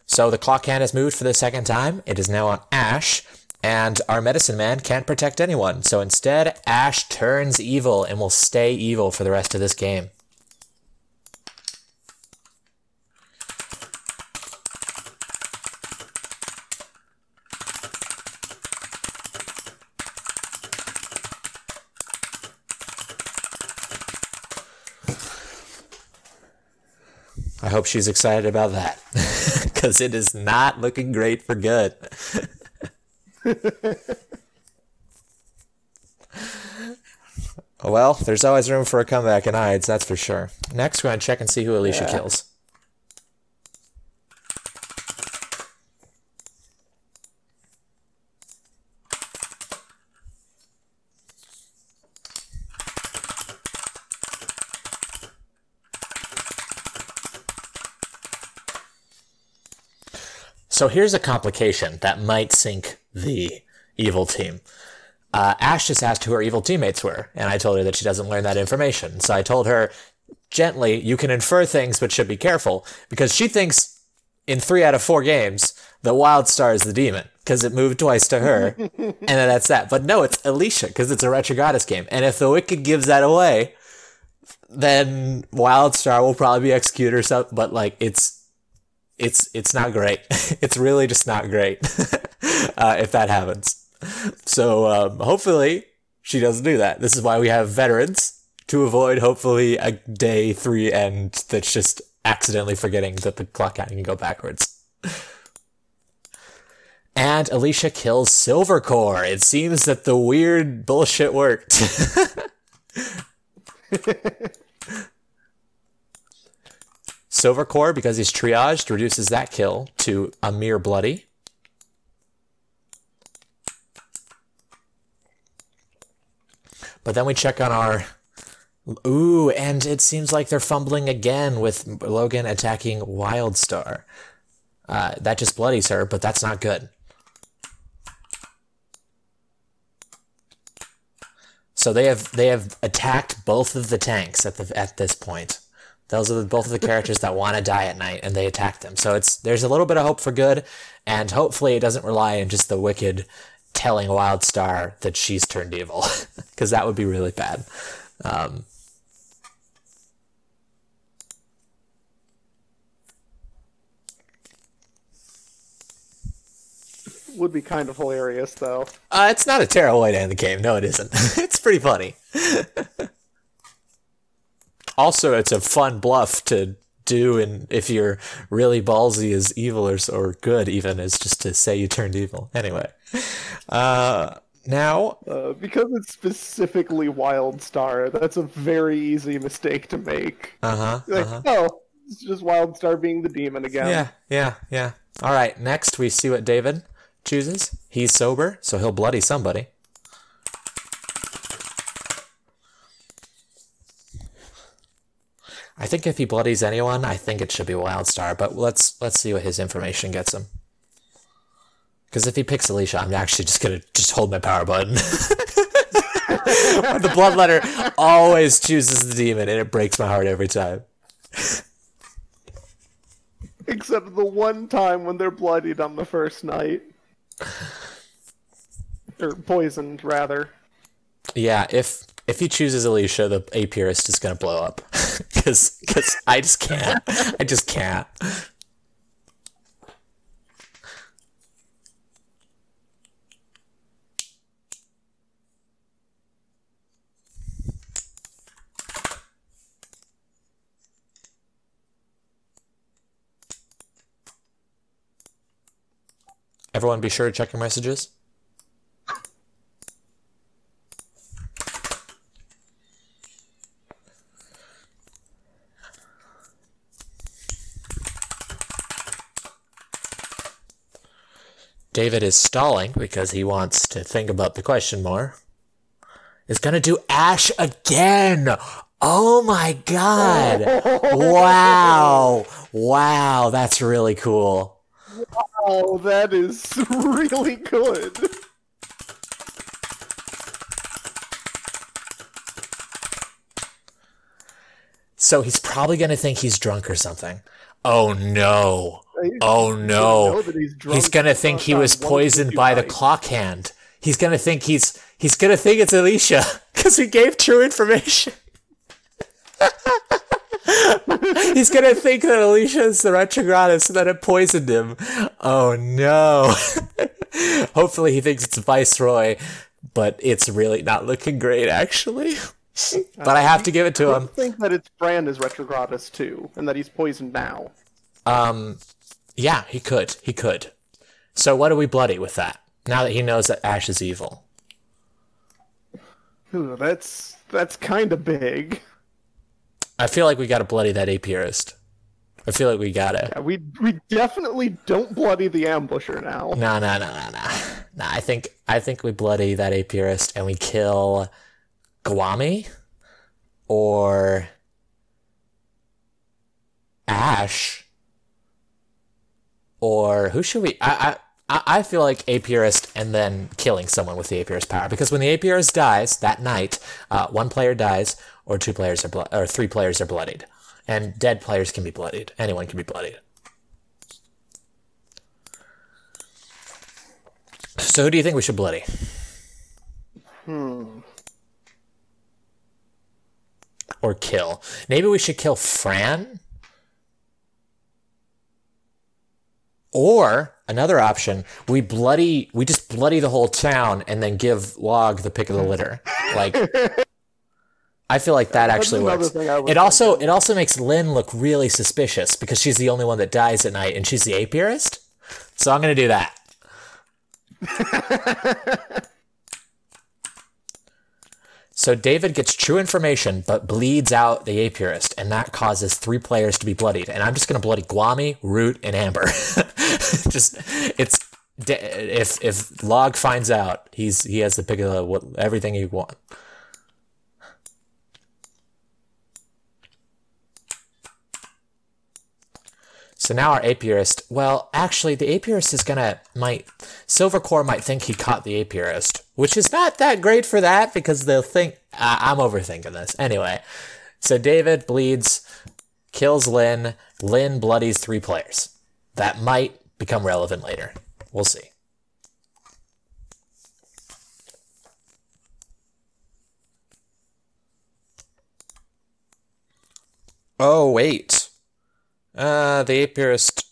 So the clock hand has moved for the second time. It is now on Ash, and our medicine man can't protect anyone. So instead, Ash turns evil and will stay evil for the rest of this game. I hope she's excited about that, because it is not looking great for good. Well, there's always room for a comeback in Ides, that's for sure. Next, we're going to check and see who Alicia kills. So here's a complication that might sink the evil team. Ash just asked who her evil teammates were, and I told her that she doesn't learn that information. So I told her, gently, you can infer things, but should be careful, because she thinks in 3 out of 4 games that Wildstar is the demon, because it moved twice to her, and then that's that. But no, it's Alicia, because it's a Retro Goddess game. And if the Wicked gives that away, then Wildstar will probably be executed or something, but like, it's not great. It's really just not great if that happens. So hopefully she doesn't do that. This is why we have veterans, to avoid hopefully a day 3 end that's just accidentally forgetting that the clock counting can go backwards. And Alicia kills Silvercore. It seems that the weird bullshit worked. Silvercore, because he's triaged, reduces that kill to a mere bloody. But then we check on our... Ooh, and it seems like they're fumbling again with Logan attacking Wildstar. That just bloodies her, but that's not good. So they have attacked both of the tanks at this point. Those are both of the characters that want to die at night, and they attack them. So there's a little bit of hope for good, and hopefully it doesn't rely on just the Wicked telling Wildstar that she's turned evil, because that would be really bad. Would be kind of hilarious, though. It's not a terrible way to end the game. No, it isn't. It's pretty funny. Also, it's a fun bluff to do, and if you're really ballsy as evil or good, even, is just to say you turned evil. Anyway. Now... because it's specifically Wildstar, that's a very easy mistake to make. Oh, it's just Wildstar being the demon again. Yeah. Alright, next we see what David chooses. He's sober, so he'll bloody somebody. I think if he bloodies anyone, I think it should be Wildstar, but let's see what his information gets him. Because if he picks Alicia, I'm actually just gonna hold my power button. The Bloodletter always chooses the demon, and it breaks my heart every time. Except the one time when they're bloodied on the first night. Or poisoned, rather. Yeah, if he chooses Alicia, the Apiarist is gonna blow up. Because I just can't. I just can't. Everyone be sure to check your messages. David is stalling because he wants to think about the question more. Is gonna do Ash again! Oh my god! Wow! Wow, that's really cool. Wow, that is really good. So he's probably going to think he's drunk or something. Oh no. Oh no. He's going to think he was poisoned by the clock hand. He's going to think he's going to think it's Alicia because we gave true information. He's gonna think that Alicia is the Retrogradus and that it poisoned him. Oh no. Hopefully he thinks it's Viceroy, but it's really not looking great, actually. But I have to give it to him. I think that it's Bran is Retrogradus too, and that he's poisoned now. Yeah, he could. He could. So what do we bloody with that? Now that he knows that Ash is evil. Ooh, that's kind of big. I feel like we gotta bloody that Apiarist. I feel like we gotta. Yeah, we definitely don't bloody the Ambusher now. No. Nah, I think we bloody that Apiarist and we kill Gwami or Ash or who should we? I feel like Apiarist and then killing someone with the Apiarist power, because when the Apiarist dies that night, one player dies or two players are or three players are bloodied, and dead players can be bloodied. Anyone can be bloodied. So who do you think we should bloody? Or kill? Maybe we should kill Fran? Or another option, we just bloody the whole town and then give Log the pick of the litter. Like, I feel like that actually works. It also makes Lynn look really suspicious because she's the only one that dies at night and she's the Apiarist. So I'm gonna do that. So David gets true information, but bleeds out the apiarist, and that causes 3 players to be bloodied. And I'm just gonna bloody Guami, Root, and Amber. If Log finds out, he has to pick everything he wants. So now our apiarist, well, actually, the apiarist is Silvercore might think he caught the apiarist, which is not that great for that, because they'll think, I'm overthinking this. Anyway, so David bleeds, kills Lynn, Lynn bloodies 3 players. That might become relevant later. We'll see. Oh, wait. The apiarist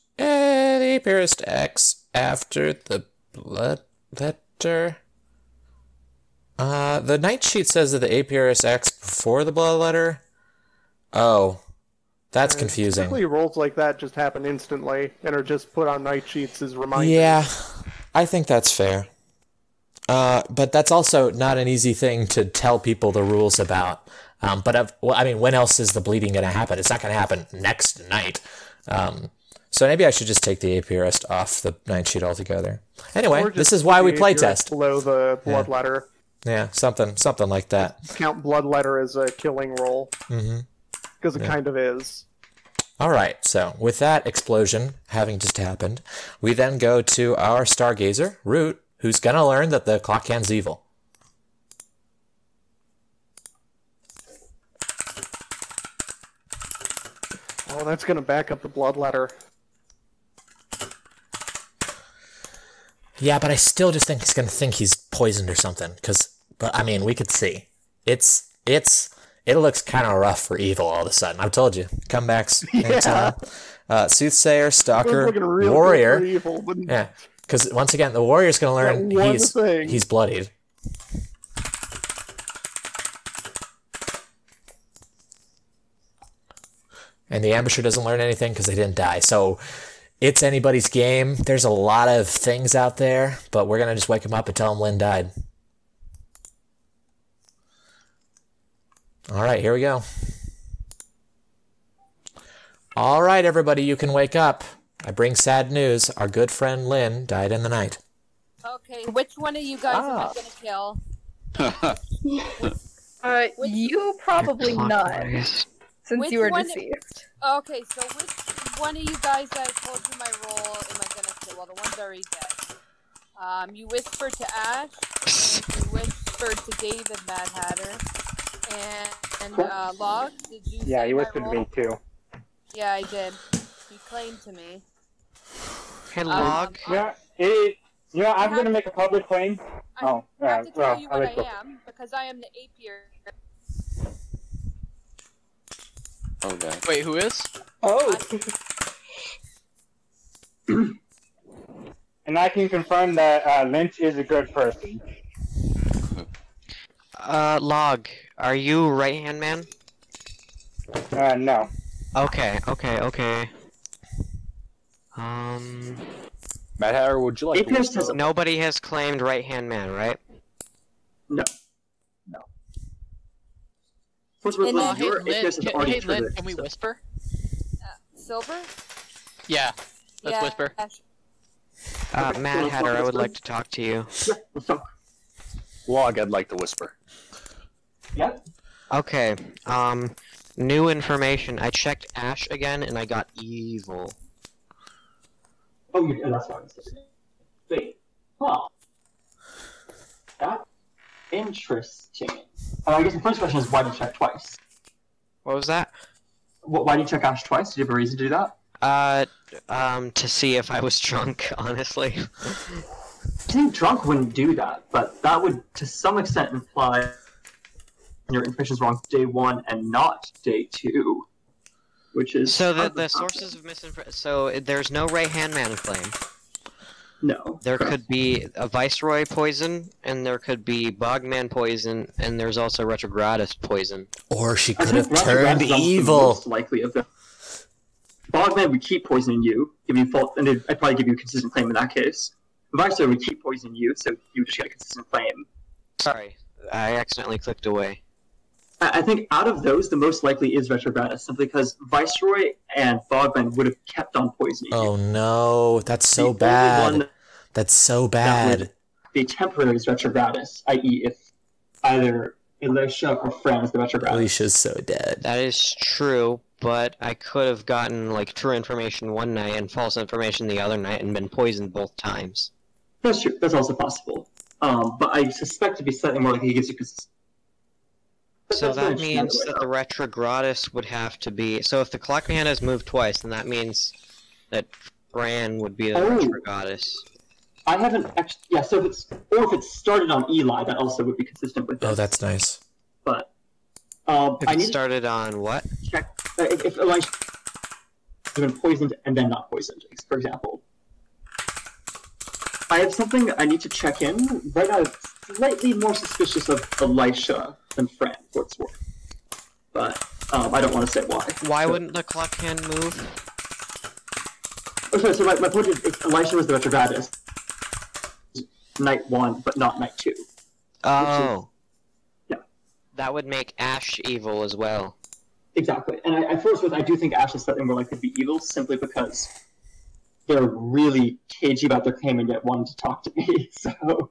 acts after the blood letter. The night sheet says that the apiarist acts before the blood letter. Oh, that's confusing. Typically, rolls like that just happen instantly and are just put on night sheets as reminders. Yeah, I think that's fair. But that's also not an easy thing to tell people the rules about. When else is the bleeding going to happen? It's not going to happen next night. So maybe I should just take the apiarist off the night sheet altogether. Anyway, this is why we playtest. Below the blood letter. Yeah, something like that. Count blood letter as a killing roll. Mm-hmm. Because it kind of is. All right, so with that explosion having just happened, we then go to our Stargazer, Root, who's going to learn that the clock hand's evil. Oh, that's going to back up the blood letter. Yeah, but I still just think he's going to think he's poisoned or something. But we could see. It looks kind of rough for evil all of a sudden. I've told you. Comebacks anytime. Soothsayer, Stalker, Warrior. Evil, yeah, because once again, the Warrior's going to learn he's bloodied. And the Ambusher doesn't learn anything because they didn't die. So it's anybody's game. There's a lot of things out there, but we're going to just wake him up and tell him Lynn died. All right, here we go. All right, everybody, you can wake up. I bring sad news. Our good friend Lynn died in the night. Okay, which one of you guys am I gonna kill? You probably not, since you were deceased. Okay, so which one of you guys that I told you my role am I gonna kill? Well, the one's already dead. You whispered to Ash, and you whispered to David Mad Hatter, and Log, did you say you my whispered to role? me too. Yeah, I did. You claimed to me. Hey, Log. I'm gonna make a public claim. I have to tell you what like I am, because I am the Apiar. Okay. Wait, who is? Oh! And I can confirm that Lynch is a good person. Log, are you right-hand man? No. Okay. Mad Hatter, would you like to... Nobody has claimed right-hand man, right? No. Hey, Lynn, can we whisper? Silver? Yeah, let's whisper. Mad Hatter, I would like to talk to you. Log, I'd like to whisper. Yeah? Okay, new information. I checked Ash again, and I got evil. Oh, that's fine. Wait. Huh. That's interesting. I guess the first question is, why did you check twice? What was that? Why did you check Ash twice? Did you have a reason to do that? To see if I was drunk, honestly. I think drunk wouldn't do that, but that would, to some extent, imply your information is wrong day 1 and not day 2, which is... So the sources of misinformation... So there's no right-hand man claim. No. There could be a Viceroy poison, and there could be Bogman poison, and there's also Retrogradus poison. Or she could have turned evil. Most likely of them. Bogman would keep poisoning you, give you fault, and I'd probably give you a consistent claim in that case. Viceroy would keep poisoning you, so you would just get a consistent claim. Sorry, I accidentally clicked away. I think out of those, the most likely is Retrogradus, simply because Viceroy and Bogman would have kept on poisoning you. Oh no, that's so The only bad. one That's so that would bad. be temporary is Retrogradus, i.e. if either Elisha or Fran is the Retrogradus. Alicia's so dead. That is true, but I could have gotten like true information one night and false information the other night and been poisoned both times. That's true. That's also possible. But I suspect to be slightly more likely he gives you consistency. So that means that the Retrogradus would have to be... So if the clock hand has moved twice, then that means that Fran would be the Retrogradus. I haven't actually... Yeah, so if it's... Or if it started on Eli, that also would be consistent with this. Oh, that's nice. But... If it started on what? Check... if Elisha has been poisoned and then not poisoned, for example. I have something I need to check in. Right now, I'm slightly more suspicious of Elisha than Fran, for what it's worth. But I don't want to say why. Why wouldn't the clock hand move? Oh, sorry, so my point is Elisha was the Retrogradus. Night 1, but not night 2. Oh. Yeah. That would make Ash evil as well. Exactly. And I for what it's worth, I do think Ash is slightly more likely to be evil, simply because they're really cagey about their claim and yet wanting to talk to me, so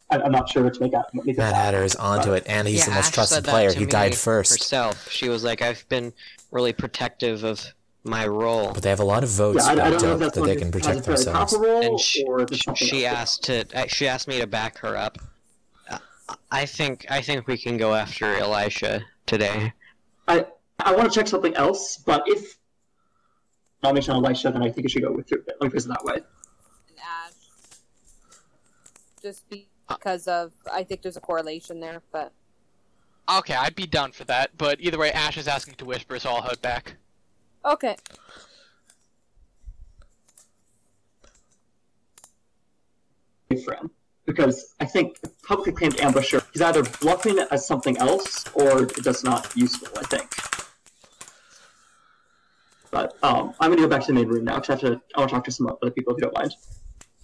I'm not sure what to make out. Mad Hatter is onto it, and he's the most Ash trusted said that player. to He me died first. Herself. She was like, I've been really protective of my role. But they have a lot of votes built up that they can protect themselves. And she asked me to back her up. I think we can go after Elisha today. I want to check something else, but if nomination on Elisha, then I think you should go with it. Like this that way. And Ash. Just because of, I think there's a correlation there, but... Okay, I'd be down for that, but either way, Ash is asking to whisper, so I'll head back. Okay. Friend, because I think publicly claimed ambusher is either bluffing as something else or just not useful, I think. But I'm going to go back to the main room now because I want to talk to some other people if you don't mind.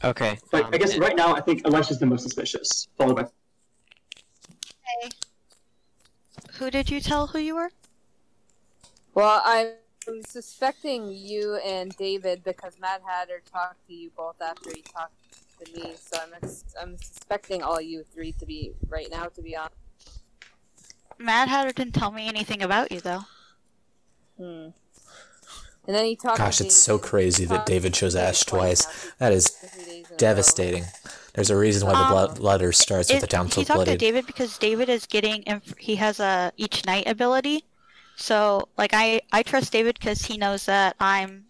Okay. But I guess right now I think Elisha's the most suspicious, followed by... Hey. Who did you tell who you were? Well, I'm suspecting you and David because Mad Hatter talked to you both after he talked to me, so I'm suspecting all you three to be right now, to be honest. Mad Hatter didn't tell me anything about you, though. And then he talked. Gosh, it's so crazy that David chose Ash twice. That is devastating. There's a reason why the letter starts with the town so He talked to bloodied. David because David is getting. He has a each night ability, so like I trust David because he knows that I'm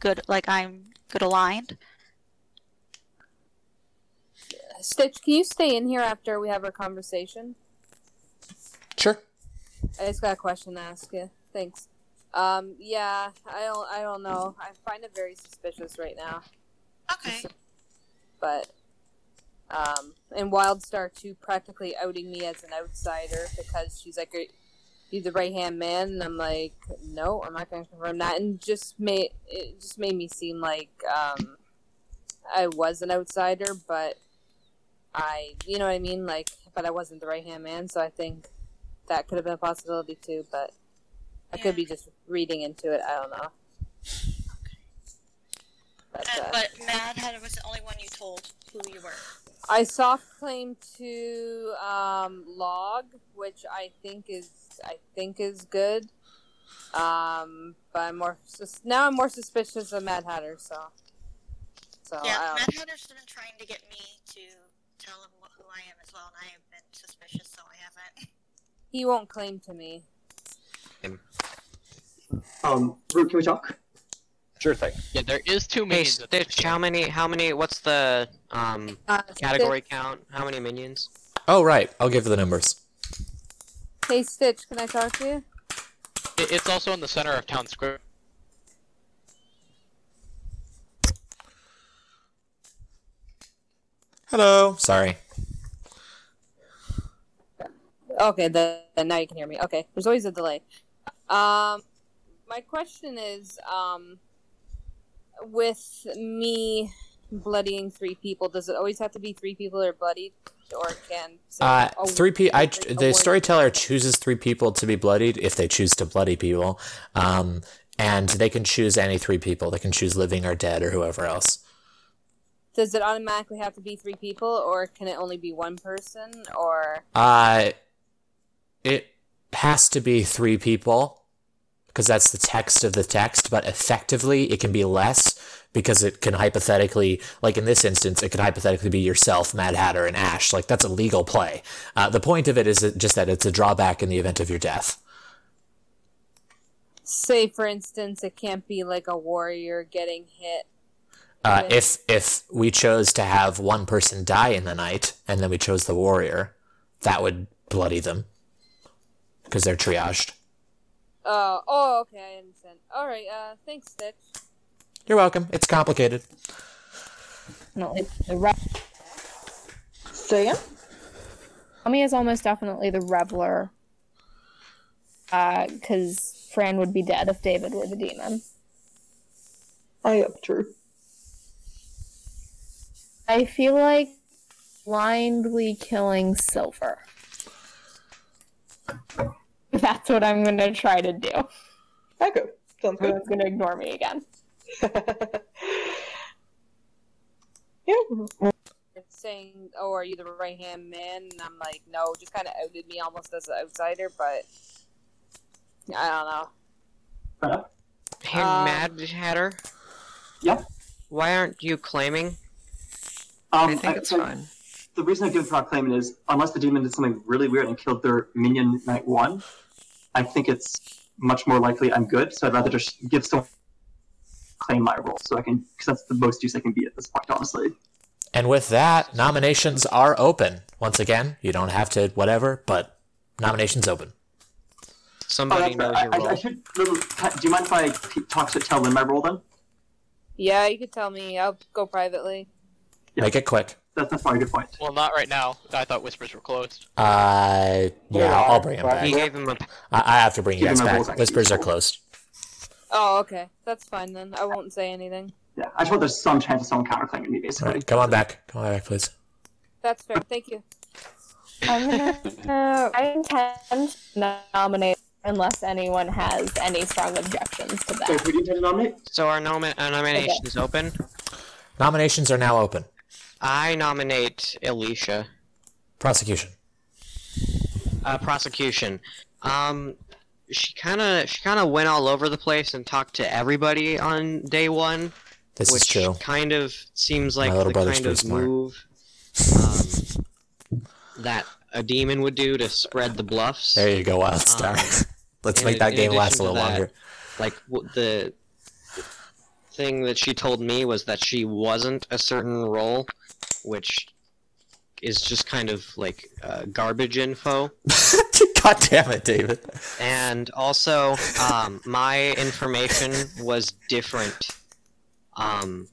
good. Like I'm good aligned. Stitch, can you stay in here after we have our conversation? Sure. I just got a question to ask you. Thanks. Yeah, I don't know. I find it very suspicious right now. Okay. But, and Wildstar 2 practically outing me as an outsider because she's like, are you the right-hand man? And I'm like, no, I'm not going to confirm that. And it just made me seem like, I was an outsider, but you know what I mean? Like, but I wasn't the right-hand man, so I think that could have been a possibility too, but I could be just reading into it. I don't know. But Mad Hatter was the only one you told who you were. I soft claim to Log, which I think is good. But I'm more suspicious of Mad Hatter. So yeah, Mad Hatter's been trying to get me to tell him who I am as well, and I have been suspicious, so I haven't. He won't claim to me. Root, can we talk? Sure thing. Yeah, there is 2 minions. Hey, Stitch, how many, what's the, category count? How many minions? Oh, right. I'll give you the numbers. Hey, Stitch, can I talk to you? It's also in the center of town square. Hello. Sorry. Okay, then now you can hear me. Okay, there's always a delay. My question is, with me bloodying 3 people, does it always have to be 3 people that are bloodied? or can say, the storyteller chooses 3 people to be bloodied if they choose to bloody people, and they can choose any 3 people. They can choose living or dead or whoever else. Does it automatically have to be 3 people, or can it only be 1 person, or? It has to be 3 people, because that's the text of the text, but effectively it can be less, because it can hypothetically, like in this instance, it could hypothetically be yourself, Mad Hatter, and Ash. Like, that's a legal play. The point of it is just that it's a drawback in the event of your death. Say, for instance, it can't be like a warrior getting hit. If we chose to have 1 person die in the night, and then we chose the warrior, that would bloody them. Because they're triaged. Oh, okay, I understand. Alright, thanks, Stitch. You're welcome. It's complicated. No, Say again? Tommy is almost definitely the Reveler. Because Fran would be dead if David were the demon. Oh, yeah, true. I feel like blindly killing Silver. That's what I'm gonna try to do. Okay, sounds good. Everyone's gonna ignore me again. Yeah. It's saying, oh, are you the right-hand man? And I'm like, no, just kind of outed me almost as an outsider, but I don't know. Hey, Mad Hatter? Yeah? Why aren't you claiming? I think it's fine. The reason I give it rock claiming is, unless the demon did something really weird and killed their minion night 1, I think it's much more likely I'm good, so I'd rather just give someone claim my role, so I can, because that's the most use I can be at this point, honestly. And with that, nominations are open. Once again, you don't have to whatever, but nominations open. Somebody knows your role. I should, do you mind if I tell Lynn my role then? Yeah, you could tell me. I'll go privately. Yeah. Make it quick. That's probably a good point. Well, not right now. I thought Whispers were closed. Yeah, I'll bring him back. He gave him a... I have to bring you guys back. Whispers are closed. Oh, okay. That's fine then. I won't say anything. Yeah, I just want there's some chance of someone counterclaiming me, basically. Right, come on back. Come on back, please. That's fair. Thank you. I intend to nominate unless anyone has any strong objections to that. Wait, who do you intend to nominate? So our nomination is open? Nominations are now open. I nominate Alicia. Prosecution. Prosecution. She kind of went all over the place and talked to everybody on day 1. This which is true. Kind of seems like My little the brother's kind of pretty smart. move that a demon would do to spread the bluffs. There you go, Wildstar. Let's make that game last a little longer. Like, the thing that she told me was that she wasn't a certain role, which is just kind of like garbage info. God damn it, David. And also, my information was different on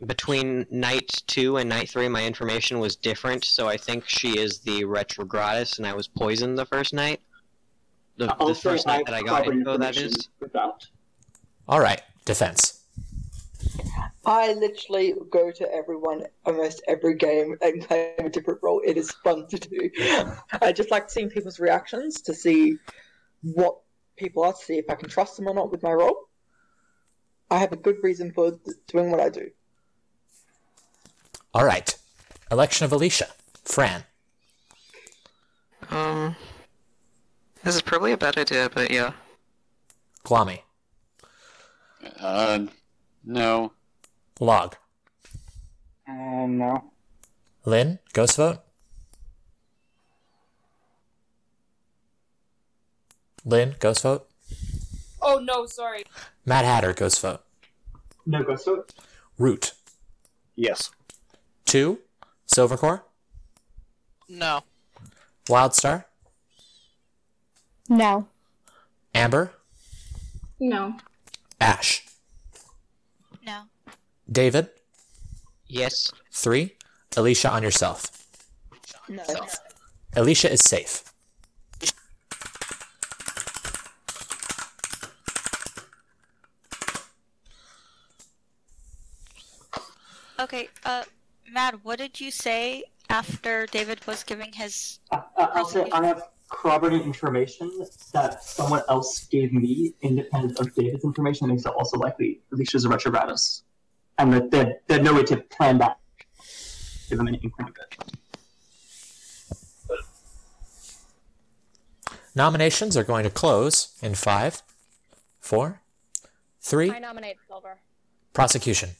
between night 2 and night 3. My information was different, so I think she is the retrogradus, and I was poisoned the first night. The first night that I got info, that is. All right, defense. I literally go to everyone almost every game and play a different role. It is fun to do. I just like seeing people's reactions to see what people are, to see if I can trust them or not with my role. I have a good reason for doing what I do. All right. Election of Alicia. Fran. This is probably a bad idea, but yeah. Glami. No. Log. No. Lynn, ghost vote? Lynn, ghost vote? Oh, no, sorry. Mad Hatter, ghost vote? No ghost vote. Root. Yes. 2, Silvercore? No. Wildstar? No. Amber? No. Ash? No. David? Yes. 3, Alicia on yourself. No. Alicia is safe. Okay, Matt, what did you say after David was giving his. I'll say I have corroborating information that someone else gave me, independent of David's information, that makes it also likely Alicia's a retrogratus. And that they had no way to plan that. Give them an inkling of it. Nominations are going to close in 5, 4, 3. I nominate Silver. Prosecution.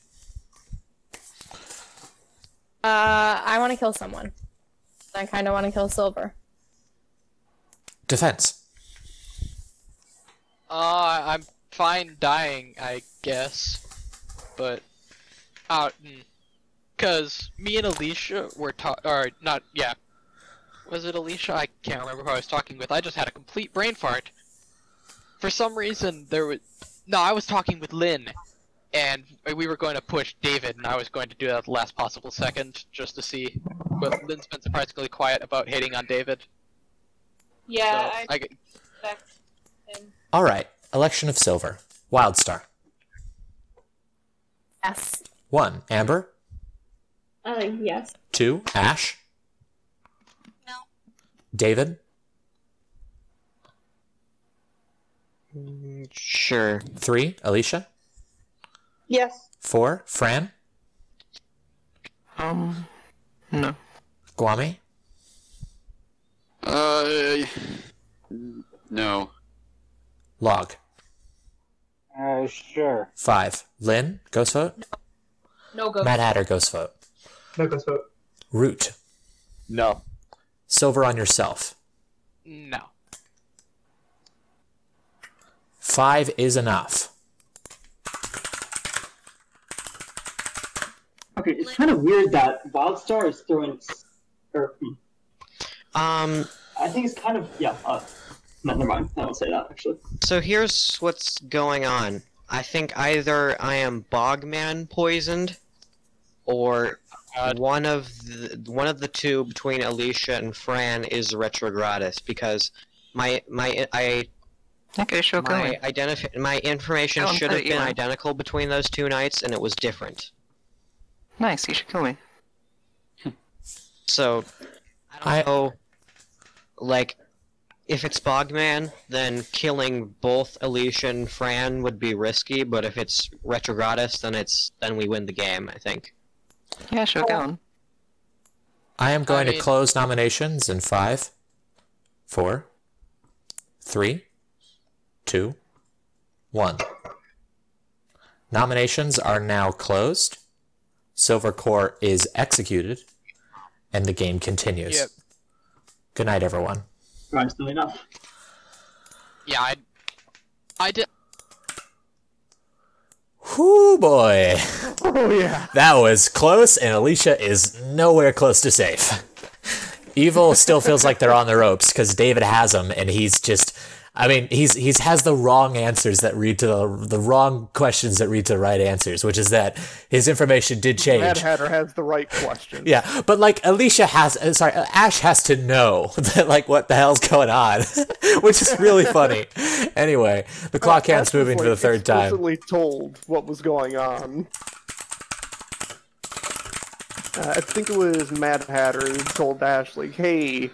I want to kill someone. I kind of want to kill Silver. Defense. I'm fine dying, I guess. But, cause me and Alicia were was it Alicia? I can't remember who I was talking with. I just had a complete brain fart. For some reason, I was talking with Lynn, and we were going to push David, and I was going to do that at the last possible second, just to see. But Lynn's been surprisingly quiet about hating on David. Yeah, so I expect him. All right. Election of Silver. Wildstar. Yes. 1. Amber. Yes. 2. Ash. No. David. Sure. 3. Alicia. Yes. 4. Fran. No. Guame. No. Log. Sure. 5. Lynn. Ghost vote. No ghost. Mad Hatter. Ghost vote. No ghost vote. Root. No. Silver on yourself. No. 5 is enough. Okay, it's kind of weird that Wildstar is throwing. I think it's kind of never mind. I won't say that actually. So here's what's going on. I think either I am Bogman poisoned, or one of the two between Alicia and Fran is retrogratus, because my information should have been identical between those two nights, and it was different. Nice, you should kill me. So I don't know, like, if it's Bogman, then killing both Alicia and Fran would be risky, but if it's retrogratus, then we win the game, I think. Yeah, sure, go on. I am going to close nominations in 5, 4, 3, 2, 1. Nominations are now closed. Silver Core is executed, and the game continues. Yep. Good night, everyone. Surprisingly enough. Yeah, I did. Whoo boy. Oh yeah. That was close, and Alicia is nowhere close to safe. Evil still feels like they're on the ropes because David has them, and he's just, I mean, he's has the wrong answers that read to the wrong questions that read to the right answers, which is that his information did change. Mad Hatter has the right question. Yeah, but like Ash has to know that, like, what the hell's going on, which is really funny. Anyway, the clock hand's moving for the third time. Explicitly told what was going on. I think it was Mad Hatter who told Ash, like, hey,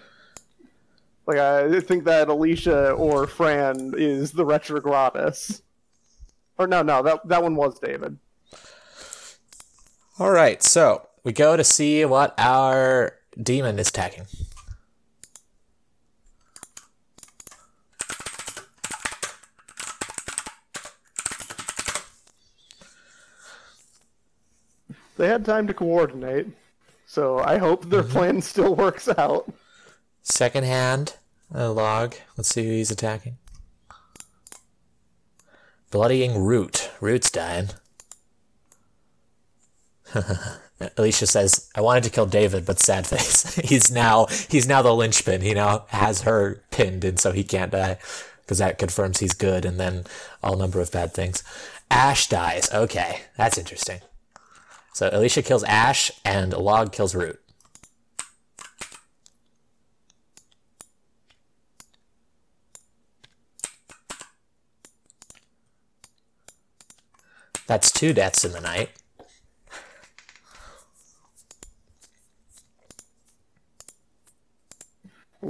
like, I think that Alicia or Fran is the retrogratus. Or no, that one was David. All right, so we go to see what our demon is attacking. They had time to coordinate, so I hope their plan still works out. Second hand, a log. Let's see who he's attacking. Bloodying Root. Root's dying. Alicia says, I wanted to kill David, but sad face. He's now the linchpin. He now has her pinned, and so he can't die, because that confirms he's good, and then all number of bad things. Ash dies. Okay, that's interesting. So Alicia kills Ash, and Log kills Root. That's 2 deaths in the night.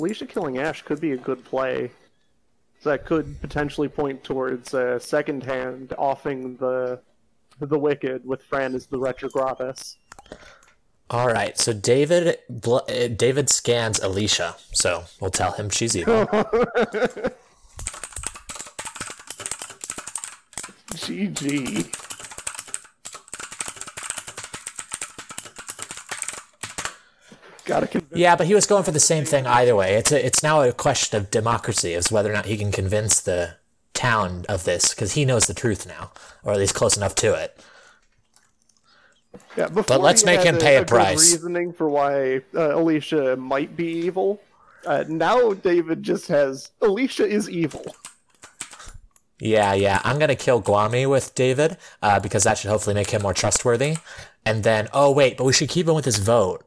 Alicia killing Ash could be a good play. That could potentially point towards second hand offing the Wicked with Fran as the Retrogradus. All right, so David scans Alicia, so we'll tell him she's evil. GG. Gotta convince. Yeah, but he was going for the same thing either way. It's now a question of democracy, as whether or not he can convince the town of this, because he knows the truth now, or at least close enough to it. Yeah, but let's make him pay a price. Reasoning for why Alicia might be evil. Now David just has Alicia is evil. Yeah. I'm gonna kill Guami with David because that should hopefully make him more trustworthy. And then, oh wait, but we should keep him with his vote.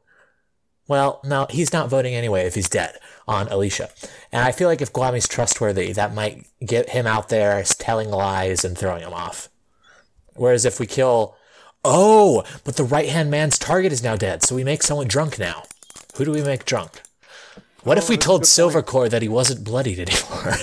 Well, no, he's not voting anyway if he's dead on Alicia. And I feel like if Guami's trustworthy, that might get him out there telling lies and throwing him off. Whereas if we kill... Oh, but the right-hand man's target is now dead, so we make someone drunk now. Who do we make drunk? What if we told Silvercore that he wasn't bloodied anymore?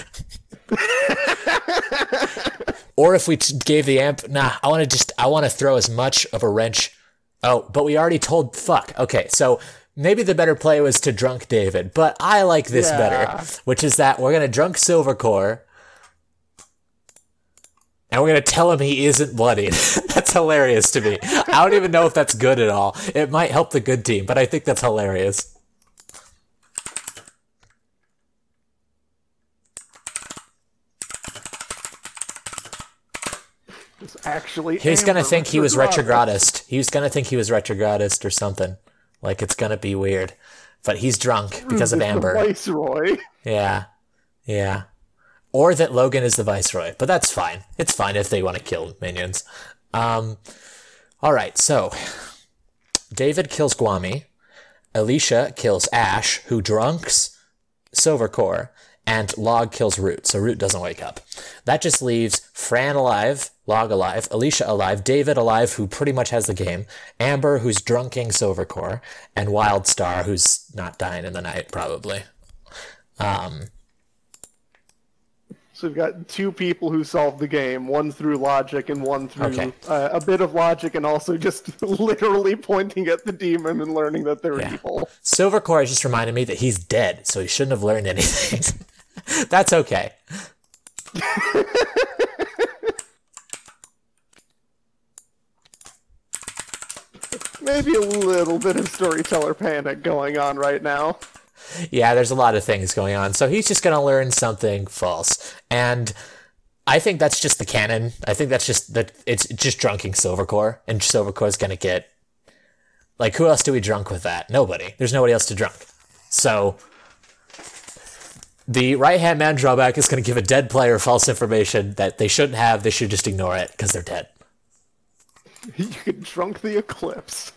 Or if we gave the amp... Nah, I want to throw as much of a wrench... Oh, but we already told... Fuck. Okay, so... Maybe the better play was to drunk David, but I like this better, which is that we're going to drunk Silvercore, and we're going to tell him he isn't bloodied. That's hilarious to me. I don't even know if that's good at all. It might help the good team, but I think that's hilarious. Actually, he was going to think he was retrogradist. He was going to think he was retrogradist or something. Like, it's gonna be weird. But he's drunk because of Amber. The Viceroy. Yeah. Or that Logan is the Viceroy. But that's fine. It's fine if they want to kill minions. Alright, so... David kills Guami. Alicia kills Ash, who drunks Silvercore. And Log kills Root, so Root doesn't wake up. That just leaves Fran alive, Log alive, Alicia alive, David alive, who pretty much has the game, Amber, who's drunking Silvercore, and Wildstar, who's not dying in the night, probably. So we've got two people who solved the game, one through logic and one through a bit of logic and also just literally pointing at the demon and learning that they're evil. Silvercore just reminded me that he's dead, so he shouldn't have learned anything. That's okay. Maybe a little bit of storyteller panic going on right now. Yeah, there's a lot of things going on. So he's just going to learn something false. And I think that's just the canon. I think that's just that it's just drunking Silvercore. And Silvercore's going to get... Like, who else do we drunk with that? Nobody. There's nobody else to drunk. So the right-hand man drawback is going to give a dead player false information that they shouldn't have. They should just ignore it because they're dead. You could drunk the Eclipse.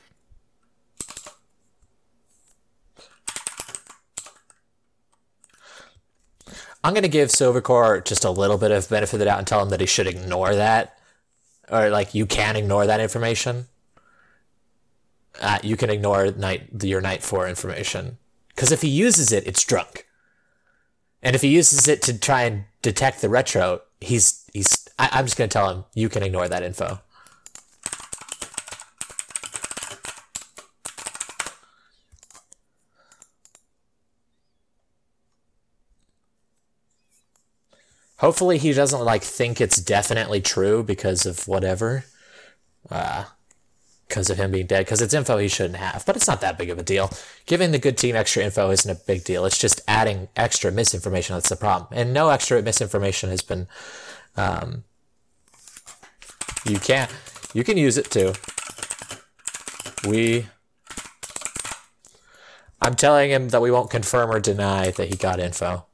I'm going to give Silvercore just a little bit of benefit of the doubt and tell him that he should ignore that. Or, like, you can ignore that information. You can ignore your Night 4 information. Because if he uses it, it's drunk. And if he uses it to try and detect the retro, I'm just going to tell him, you can ignore that info. Hopefully he doesn't, like, think it's definitely true because of whatever. Because of him being dead. Because it's info he shouldn't have. But it's not that big of a deal. Giving the good team extra info isn't a big deal. It's just adding extra misinformation that's the problem. And no extra misinformation has been... You can use it too. I'm telling him that we won't confirm or deny that he got info.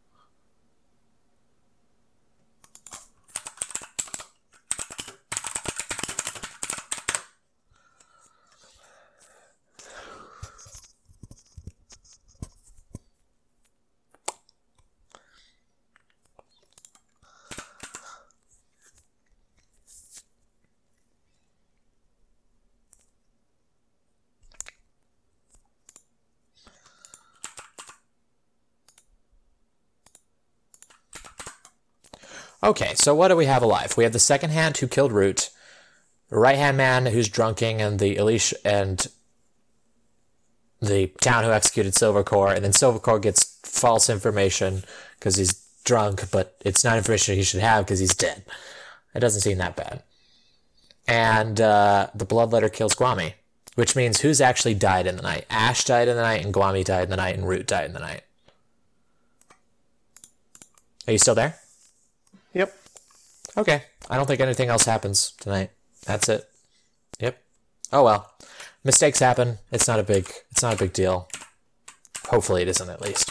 Okay, so what do we have alive? We have the second hand who killed Root, the right-hand man who's drunking, and the Alicia and the town who executed Silvercore, and then Silvercore gets false information because he's drunk, but it's not information he should have because he's dead. It doesn't seem that bad. And the Bloodletter kills Gwami, which means who's actually died in the night? Ash died in the night, and Gwami died in the night, and Root died in the night. Are you still there? Yep. Okay. I don't think anything else happens tonight. That's it. Yep. Oh well. Mistakes happen. It's not a big deal. Hopefully it isn't, at least.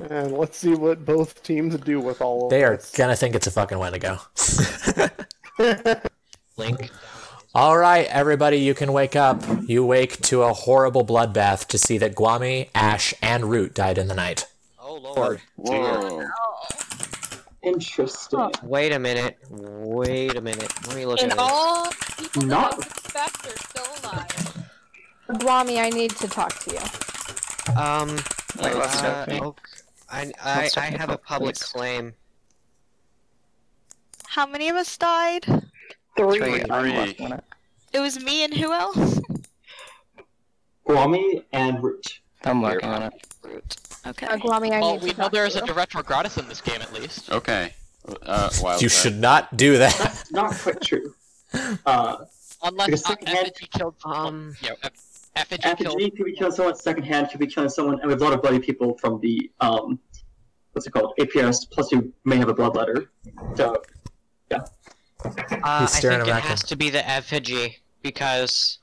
And let's see what both teams do with all of They are this. gonna think it's a fucking Wendigo. Link. All right, everybody, you can wake up. You wake to a horrible bloodbath to see that Gwami, Ash, and Root died in the night. Oh lord. Whoa. Interesting. Wait a minute. Let me look And at all people Not- that I suspect are still alive. Gwami, I need to talk to you. this. Wait, what's happening? Okay. I What's happening, have a public please? claim. How many of us died? Three. I'm Three. working on it. It was me and who else? Gwami and Root. I'm working on it. Okay. Gwami, I Well, need we to know talk there is to a you. Director Gratis in this game at least. Okay. Wild You card. should not do that. That's not quite true. Unless Because secondhand- Effigy killed. Effigy killed. Effigy could be killing someone secondhand, could be killing someone, and we have a lot of bloody people from the, what's it called, APS, plus you may have a bloodletter. So, yeah. I staring think him it back has to be the effigy because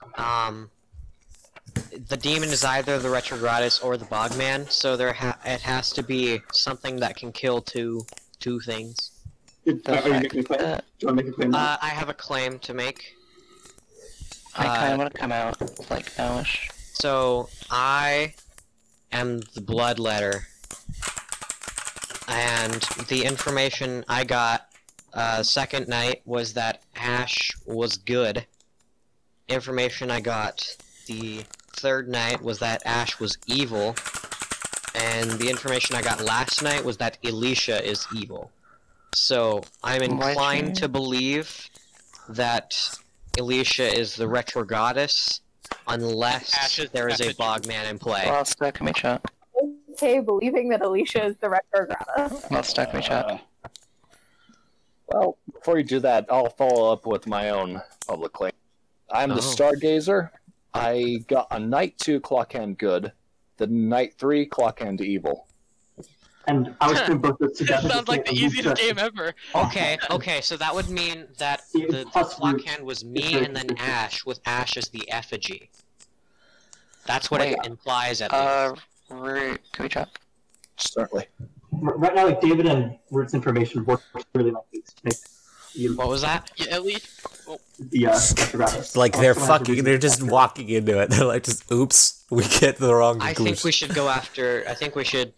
the demon is either the Retrogradus or the Bogman, so it has to be something that can kill two things. Are you making a claim? Do you want to make a claim now? I have a claim to make. I kind of want to come out like nowish. So I am the Bloodletter, and the information I got second night was that Ash was good. Information I got the third night was that Ash was evil, and the information I got last night was that Alicia is evil. So I'm inclined to believe that Alicia is the Retrogradus, unless there is a Bogman in play. Well, stuck me chat. Okay, believing that Alicia is the Retrograda. Well, stuck me chat. Well, before you do that, I'll follow up with my own public claim. I'm the Oh. Stargazer. I got a Night 2 Clockhand good, the Night 3 Clockhand evil. And I was putting both those This together. sounds like the easiest game ever. Okay, so that would mean that the Clockhand was me and then Ash, with Ash as the effigy. That's what it implies at least. Can we chat? Certainly. Right now, like David and Root's information work really nicely to make you. What was that? Yeah, at least. The Retrogradus. Like they're Also has a fucking, they're just walking into it. They're like, just oops, we get the wrong I conclusion. think we should go after. I think we should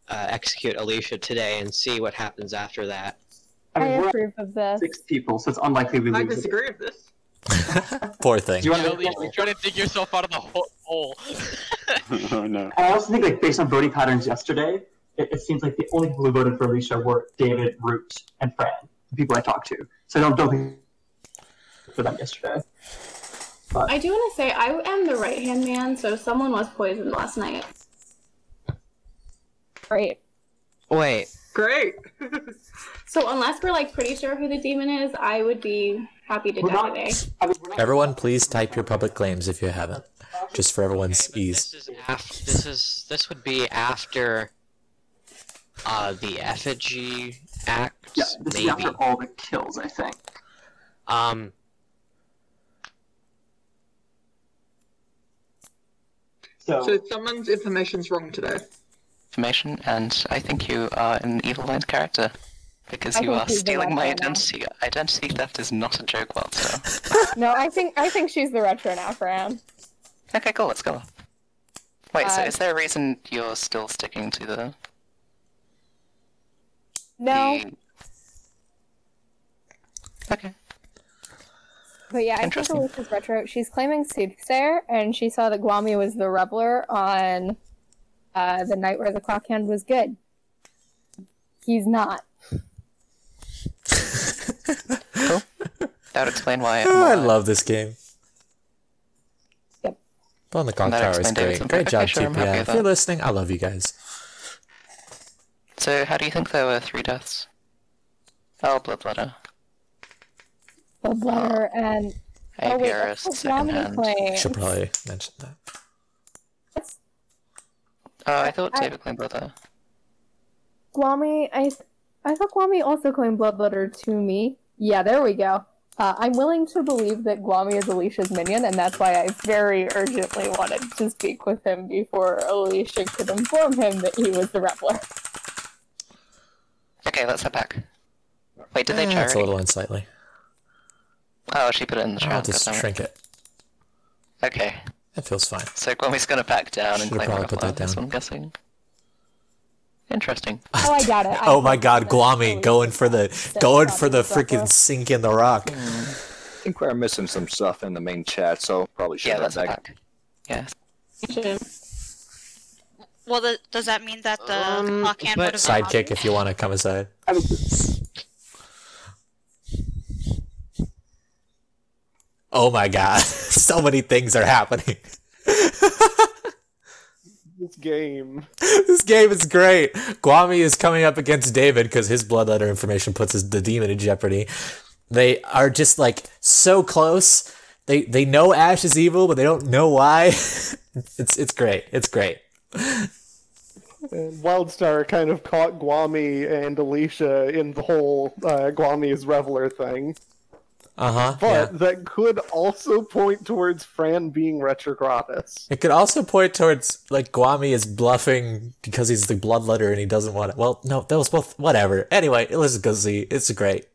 execute Alicia today and see what happens after that. I mean, I we're approve of this. 6 people, so it's unlikely we lose. I disagree with this. Poor thing. Do you want Yeah, to at least you're trying to dig yourself out of the hole. Oh no. I also think, like, based on voting patterns yesterday, it seems like the only people who voted for Alicia were David, Root, and Fran, the people I talked to. So I don't think for them yesterday. I do want to say I am the right hand man, so someone was poisoned last night. Great. Wait. Great. So unless we're like pretty sure who the demon is, I would be happy to We're die not- today. Everyone, please type your public claims if you haven't, just for everyone's ease. This would be after the effigy act. Yeah, this is maybe. after all the kills, I think. So someone's information's wrong today. Information, and I think you are an evil mind character. Because I you think are he's the stealing my retro now. identity. Identity theft is not a joke, Wildstar. No, I think she's the retro now, Fran. Okay, cool, let's go. Wait, so Uh, is there a reason you're still sticking to the... No, Okay. but yeah, I think Interesting. Alicia's retro. She's claiming Soothsayer, and she saw that Gwami was the Reveler on the night where the Clockhand was good. He's not. That would explain why. Oh, I love this game. Yep. On the And that Clocktower is explained great. David's Great input. job, Okay, sure, I'm happy TPI. with If that. you're listening, I love you guys. So, how do you think there were 3 deaths? Oh, Bloodletter. Bloodletter and APRS, second hand. I should probably mention that. Oh, I thought David claimed Bloodletter. Guami, I thought Guami also claimed Bloodletter to me. Yeah, there we go. I'm willing to believe that Guami is Alicia's minion, and that's why I very urgently wanted to speak with him before Alicia could inform him that he was the Reveler. Okay, let's head back. Wait, did they charity? It's a little unsightly. Oh, she put it in the chat. I'll just goddammit. shrink it. Okay. That feels fine. So Guami's gonna back down and Should've claim probably put that That's down. what I'm guessing. Interesting. Oh, I got it. Oh my god, Guami going for the freaking sink in the rock. I think we're missing some stuff in the main chat, so probably should head back. Yes. Well, does that mean that the clock hand would have been Sidekick if you want to come aside. Oh my god, so many things are happening. This game. This game is great. Guami is coming up against David because his bloodletter information puts the demon in jeopardy. They are just like so close. They know Ash is evil, but they don't know why. It's great. It's great. And Wildstar kind of caught Guami and Alicia in the whole Guami is Reveler thing. But that could also point towards Fran being Retrogradus. It could also point towards like Guami is bluffing because he's the bloodletter and he doesn't want it. Well, no, that was both. Whatever. Anyway, let's go see. It's great.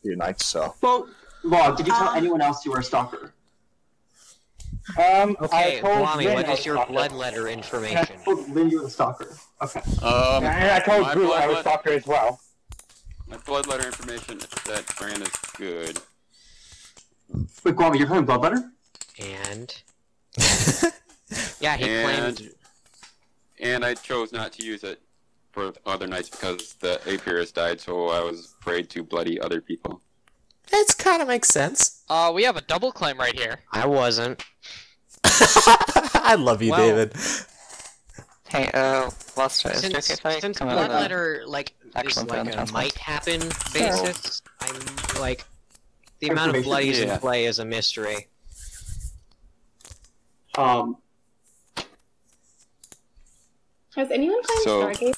Unite so. Well, Log, did you tell anyone else you were a stalker? Okay, Guami, what is your bloodletter information? I told Lynn you were a stalker. Okay. And I told my Drew I was bloodlet- stalker as well. My bloodletter information is that Fran is good. Wait, Guami, you're playing Bloodletter? And? Yeah, he claimed... And I chose not to use it for other nights because the Apirus died, so I was afraid to bloody other people. It kind of makes sense. We have a double claim right here. I wasn't. I love you, David. Hey, Lost is Since okay if I come out of the bloodletter, like, is excellent like a announcement? might happen basis, I'm, like, the amount of bloodies in play is a mystery. Has anyone claimed Stargate?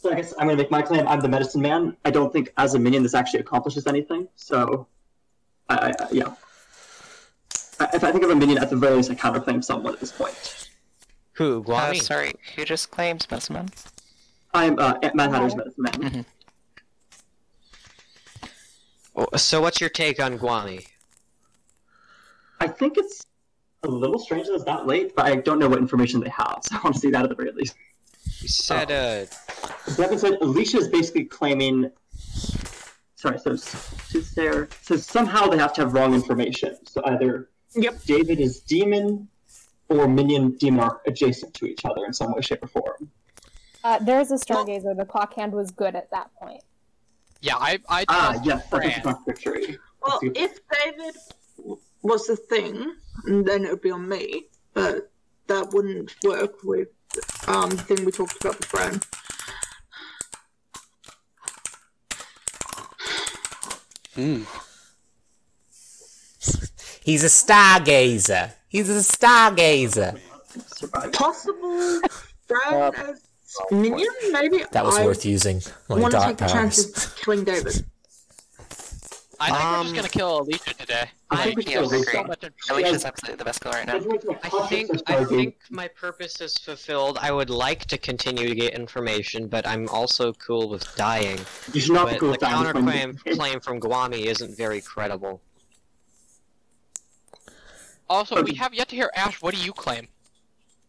So I guess I'm gonna make my claim. I'm the medicine man. I don't think as a minion this actually accomplishes anything. So, yeah. If I think of a minion, at the very least, I counterclaim someone at this point. Who? Guami? Sorry, who just claimed Medicine Man? I'm Mad Hatter's medicine man. So what's your take on Guami? I think it's a little strange that it's that late, but I don't know what information they have, so I want to see that at the very least. You said, Devin said Alicia is basically claiming... Sorry, so there. So somehow they have to have wrong information. So either David is demon, or minion demon are adjacent to each other in some way, shape, or form. There's a Stargazer. The clock hand was good at that point. Yeah, I yes, that's a contradictory. Well, if David was the thing, then it would be on me. But that wouldn't work with the thing we talked about with Brian. He's a stargazer. He's a stargazer. Possible Brian as minion, maybe? That was worth using. Like Want to dark take the chance powers. of killing David. I think we're just gonna kill Alicia today. I think we She has should so agree. much Alicia's absolutely the best girl right now. I think my purpose is fulfilled. I would like to continue to get information, but I'm also cool with dying. You should not be But cool the with dying. counterclaim from Guami isn't very credible. Also, we have yet to hear Ash. What do you claim?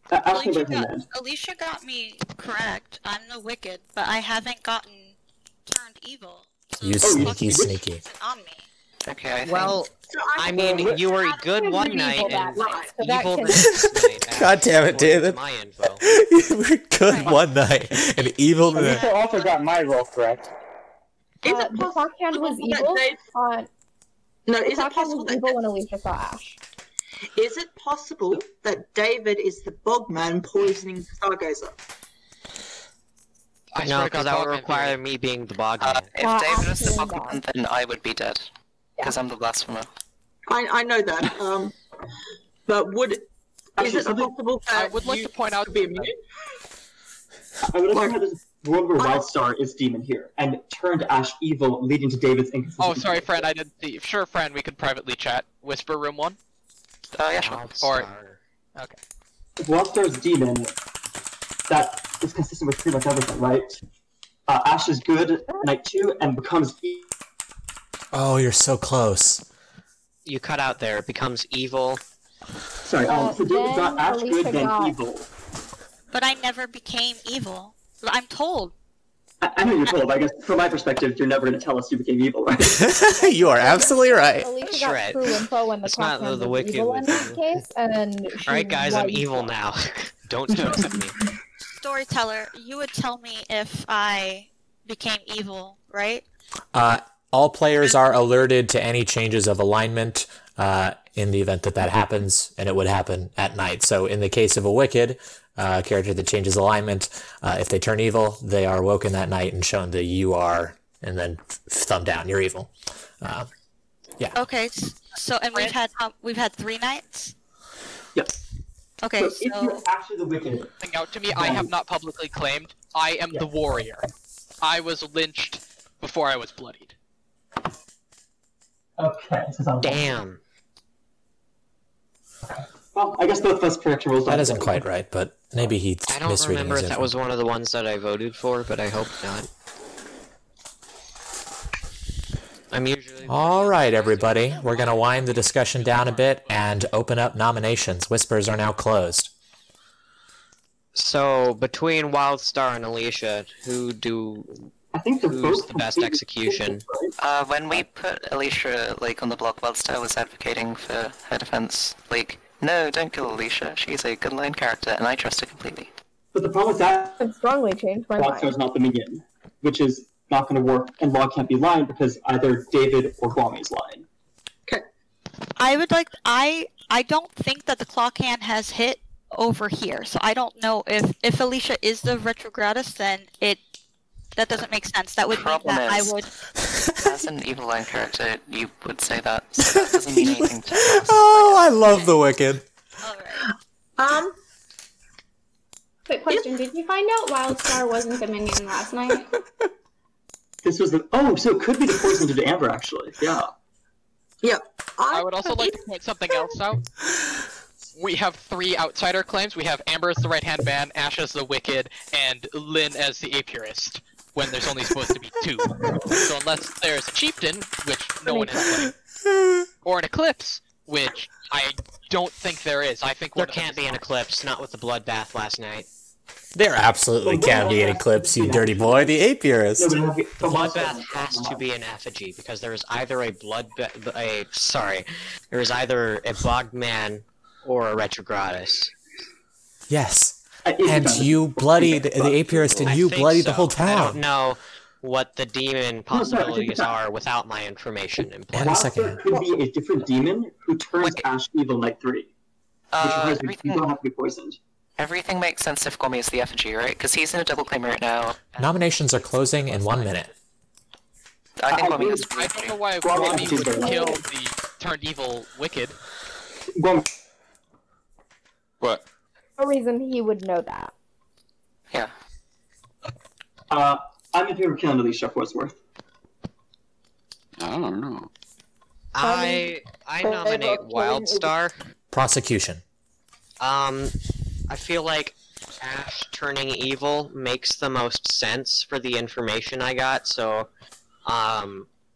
Alicia got me correct. I'm the wicked, but I haven't gotten turned evil. You sneaky, sneaky. On me. Okay, Well, I mean, you were good one night and evil the can- next night. God damn it, David. My info. You were good one night and evil the Alicia next. also got my role correct. The clock hand was evil. No, is it possible was evil when Alicia saw Ash? Is it possible that David is the bogman poisoning Stargazer? No, because that would require me being the bogman. If David was the bogman, then I would be dead. Because I'm the blasphemer. I know that. But is it possible that I would like to point out be immune? I would like to have this world where Wildstar is demon here, and turned Ash evil, leading to David's inconsistency. Oh, sorry, friend, I didn't see. Sure, friend, we could privately chat. Whisper room 1? Yeah, sure. Or... Okay. If Wildstar is demon, that is consistent with pretty much everything, right? Ash is good night 2 and becomes evil. Oh, you're so close. You cut out there. It becomes evil. Sorry, so David got Ash good, then evil. But I never became evil. I'm told. I know you're told, but I guess from my perspective, you're never going to tell us you became evil, right? You are absolutely right. Alicia got true info when the clock hand was wicked evil in this case, and Alright guys, I'm evil now. Don't trust me. Storyteller, you would tell me if I became evil, right? All players are alerted to any changes of alignment in the event that that happens, and it would happen at night. So in the case of a Wicked character that changes alignment, if they turn evil, they are woken that night and shown that you are, and then thumb down, you're evil. Yeah. Okay, so and we've had 3 nights? Yep. Okay, so... if you're actually the Wicked... Out to me, I have not publicly claimed. I am the warrior. I was lynched before I was bloodied. Okay, damn. Well, I guess both of us correction rules. That isn't quite right, but maybe he's I don't remember if that was one of the ones that I voted for, but I hope not. I'm usually... Alright, everybody. We're going to wind the discussion down a bit and open up nominations. Whispers are now closed. So, between Wildstar and Alicia, who's the best execution? When we put Alicia, on the block, Wildstar was advocating for her defense. No, don't kill Alicia. She's a good line character, and I trust her completely. But the problem with that... I've strongly changed my mind. Wildstar's not the minion, which is not going to work, and Law can't be lying because either David or Gwami's lying. Okay. I don't think that the clock hand has hit over here, so I don't know if Alicia is the retrogradus, then that doesn't make sense. That would mean that I would... As an evil line character, you would say that, so that doesn't mean anything to us. Oh, I love the Wicked. Alright. Quick question, did you find out Wildstar wasn't the minion last night? This was the... Oh, so it could be the poison to Amber, actually. Yeah. Yeah. I would also like to point something else out. We have 3 outsider claims. We have Amber as the right-hand man, Ash as the Wicked, and Lynn as the Apiarist, when there's only supposed to be 2. So unless there's a Chieftain, which no one has claimed, or an Eclipse, which I don't think there is. I think there can't be an Eclipse, not with the bloodbath last night. There absolutely can be an Eclipse, you dirty boy. The Apiarist. Bloodbath has to be an effigy, because there is either a there is either a Bogman or a Retrogradus. Yes. And you bloodied the Apiarist, and you bloodied the whole town. I don't know what the demon possibilities are without my information in place. And a second. Could be a different demon who turns Ash evil night 3. Which you don't have to be poisoned. Everything makes sense if Gwami is the effigy, right? Because he's in a double claim right now. Nominations are closing in 1 minute. I think Gwami has to be I don't know why Gwami would kill the turned evil Wicked. What? No reason he would know that. Yeah. I'm in favor of killing Alicia for what's worth. I don't know. I nominate Wildstar. Prosecution. I feel like Ash turning evil makes the most sense for the information I got, so,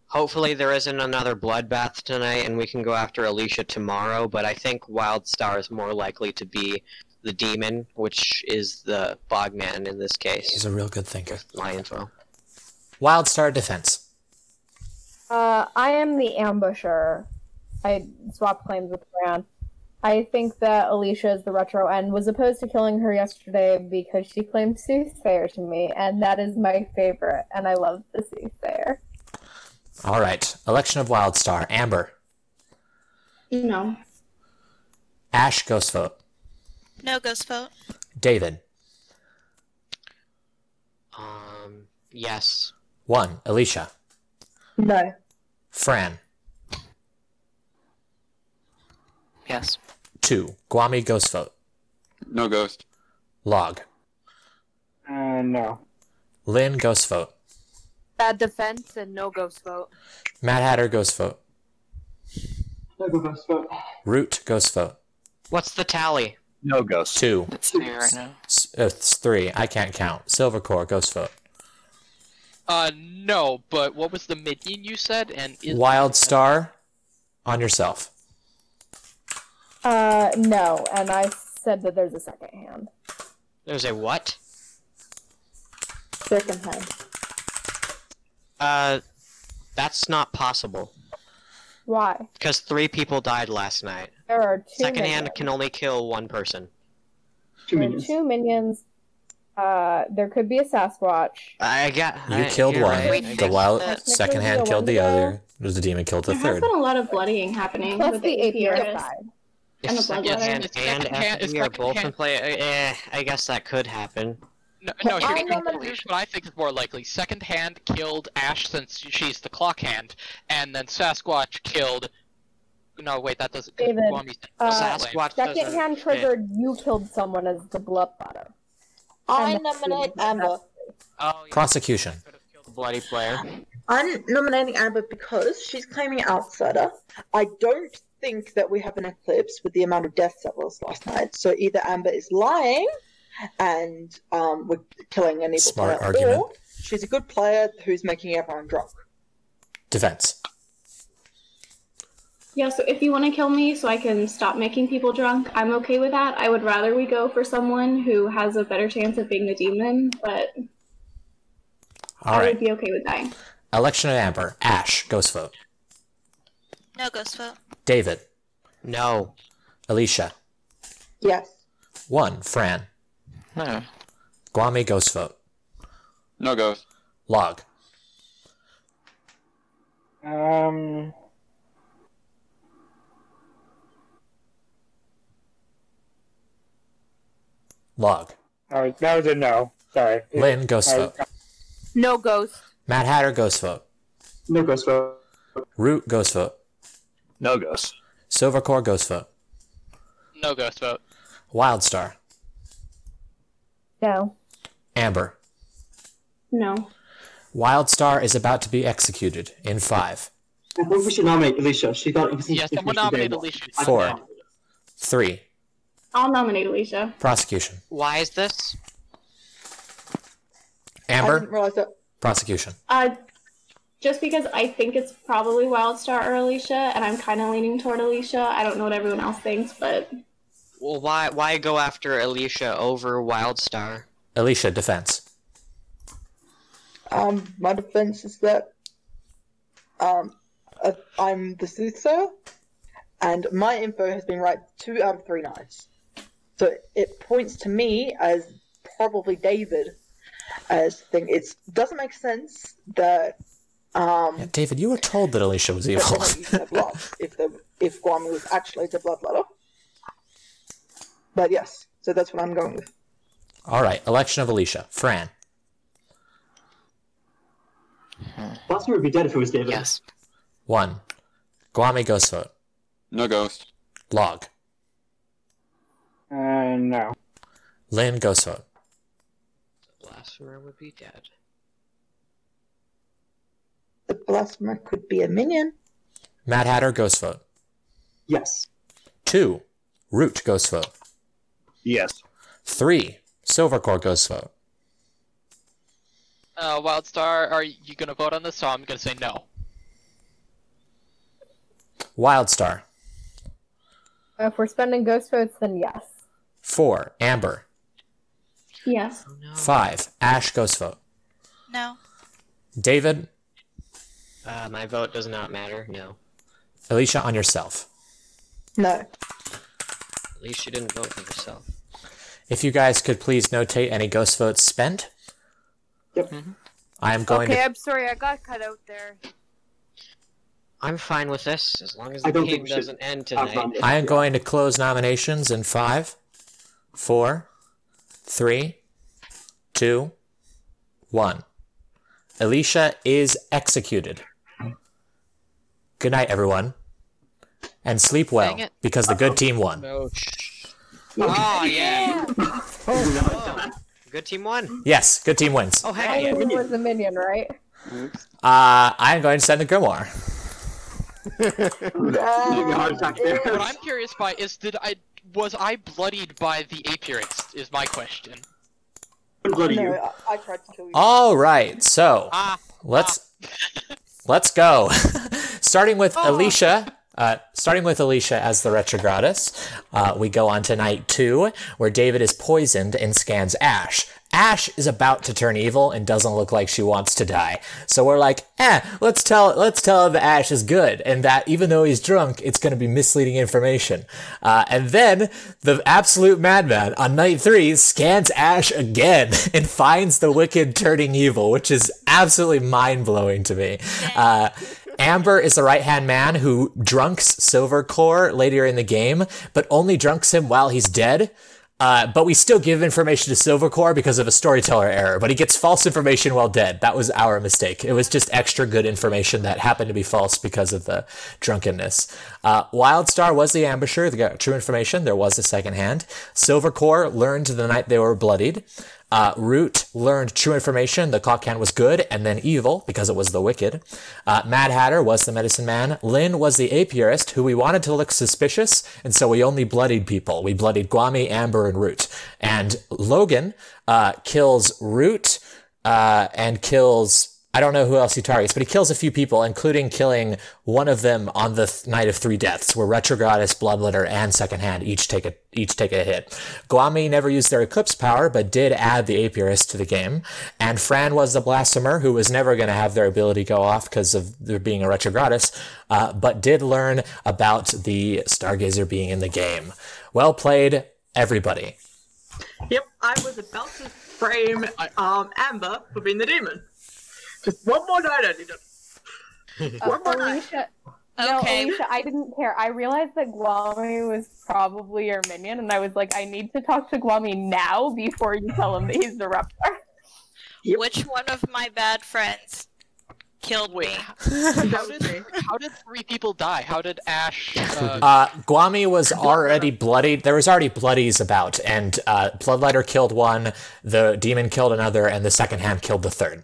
hopefully there isn't another bloodbath tonight and we can go after Alicia tomorrow, but I think Wildstar is more likely to be the demon, which is the Bogman in this case. He's a real good thinker. With my info. Wildstar defense. I am the ambusher. I swapped claims with Fran. I think that Alicia is the retro and was opposed to killing her yesterday because she claimed soothsayer to me, and that is my favorite, and I love the soothsayer. All right. Election of Wildstar. Amber. No. Ash, ghost vote. No ghost vote. David. Yes. 1. Alicia. No. Fran. Yes. 2. Guami, ghost vote. No ghost. Log. No. Lynn, ghost vote. Bad defense and no ghost vote. Mad Hatter, ghost vote. No ghost vote. Root, ghost vote. What's the tally? No ghost. 2. It's 3 right now. It's 3. I can't count. Silvercore, ghost vote. No, but what was the minion you said? And is Wildstar, on yourself. No, and I said that there's a second hand. There's a what? Second hand. That's not possible. Why? Because 3 people died last night. There are 2 Second minions. hand can only kill 1 person. There are 2 minions. There could be a Sasquatch. You killed you're one. right. The wild Technically, second hand the killed the Wendigo. other. There's the demon killed the There has third. been a lot of bloodying happening Plus with the the APR APRs side. and the Second bloodletter. hand and is we are second both in hand- play. I guess that could happen. No, I'm here's what I think is more likely. Second hand killed Ash since she's the clock hand, and then Sasquatch killed. No, wait, that doesn't. David, Sasquatch second doesn't hand fit. triggered, you killed someone as the bloodletter. I And nominate Amber. Oh, yeah. Prosecution. Bloody player. I'm nominating Amber because she's claiming outsider. I don't think that we have an eclipse with the amount of deaths that was last night. So either Amber is lying and we're killing an evil Smart player, argument. or she's a good player who's making everyone drunk. Defense. Yeah, so if you want to kill me so I can stop making people drunk, I'm okay with that. I would rather we go for someone who has a better chance of being the demon, but All I right. would be okay with dying. Election of Amber. Ash, ghost vote. No ghost vote. David. No. Alicia. Yes. 1. Fran. No. Guami, ghost vote. No ghost. Log. Log. Oh, that was a no. Sorry. Lynn, ghost vote. No ghost. Mad Hatter, ghost vote. No ghost vote. Root, ghost vote. No ghost. Silvercore, ghost vote. No ghost vote. Wildstar. No. Amber. No. Wildstar is about to be executed in 5, I think we should nominate Alicia. She got Yes, someone nominate Alicia. 4, 3. I'll nominate Alicia. Prosecution. Why is this? I Amber. didn't realize that. Prosecution. Just because I think it's probably Wildstar or Alicia, and I'm kind of leaning toward Alicia. I don't know what everyone else thinks, but Well, why go after Alicia over Wildstar? Alicia, defense. My defense is that I'm the soothsayer, and my info has been right 2 out of 3 nights. So it points to me as probably David as thing. It doesn't make sense that Yeah, David, you were told that Alicia was evil. that they don't use their blood if Guami was actually the bloodletter. But yes, so that's what I'm going with. All right. Election of Alicia. Fran. Boston would be dead if it was David. Yes. 1. Guami, ghost vote. No ghost. Log. No. Lynn, ghost vote. Blasphemer would be dead. The blasphemer could be a minion. Mad Hatter, ghost vote. Yes. 2. Root, ghost vote. Yes. 3. Silvercore, ghost vote. Wildstar, are you gonna vote on this? So I'm gonna say no. Wildstar. If we're spending ghost votes, then yes. 4. Amber. yes. 5. Ash, ghost vote. No. David. My vote does not matter. No. Alicia, on yourself. No. At least she didn't vote for herself. If you guys could please notate any ghost votes spent. Yep. I am going Okay, to... I'm sorry, I got cut out there. I'm fine with this, as long as I the don't game think we should doesn't end tonight. outrun this. I am going to close nominations in 5, 4, 3, 2, 1. Alicia is executed. Good night, everyone. And sleep well, Dang it. because the good team won. No. Oh, yeah! Good team won. Yes, good team wins. Oh, heck yeah. Onward was a minion, right? I'm going to send the Grimoire. What I'm curious by is was I bloodied by the Apiarist? Is my question. No, I tried to kill you. All right, so let's go. Starting with Alicia. Starting with Alicia as the Retrogradus, we go on to night 2, where David is poisoned and scans Ash. Ash is about to turn evil and doesn't look like she wants to die. So we're like, let's tell her that Ash is good, and that even though he's drunk, it's going to be misleading information. And then the absolute madman on night 3 scans Ash again and finds the wicked turning evil, which is absolutely mind-blowing to me. Amber is the right-hand man who drunks Silvercore later in the game, but only drunks him while he's dead. But we still give information to Silvercore because of a storyteller error, but he gets false information while dead. That was our mistake. It was just extra good information that happened to be false because of the drunkenness. Wildstar was the ambusher, the true information. There was a second hand. Silvercore learned the night they were bloodied. Root learned true information. The Clockhand was good and then evil because it was the wicked. Mad Hatter was the medicine man. Lynn was the apiarist who we wanted to look suspicious, and so we only bloodied people. We bloodied Guami, Amber, and Root. And Logan kills Root and kills... I don't know who else he targets, but he kills a few people, including killing one of them on the night of 3 deaths, where Retrogradus, Bloodletter, and Second Hand each take a hit. Guami never used their Eclipse power, but did add the Apiarist to the game. And Fran was the Blasphemer, who was never going to have their ability go off because of there being a Retrogradus, but did learn about the Stargazer being in the game. Well played, everybody. Yep, I was about to frame Amber for being the demon. Just one more night, I needed. One more Alicia, no, Alicia, I didn't care. I realized that Guami was probably your minion, and I was like, I need to talk to Guami now before you tell him that he's the Reptar. Which one of my bad friends killed me? How did 3 people die? How did Ash... Guami was already bloodied. There was already bloodies about, and Bloodlighter killed one, the demon killed another, and the second hand killed the third.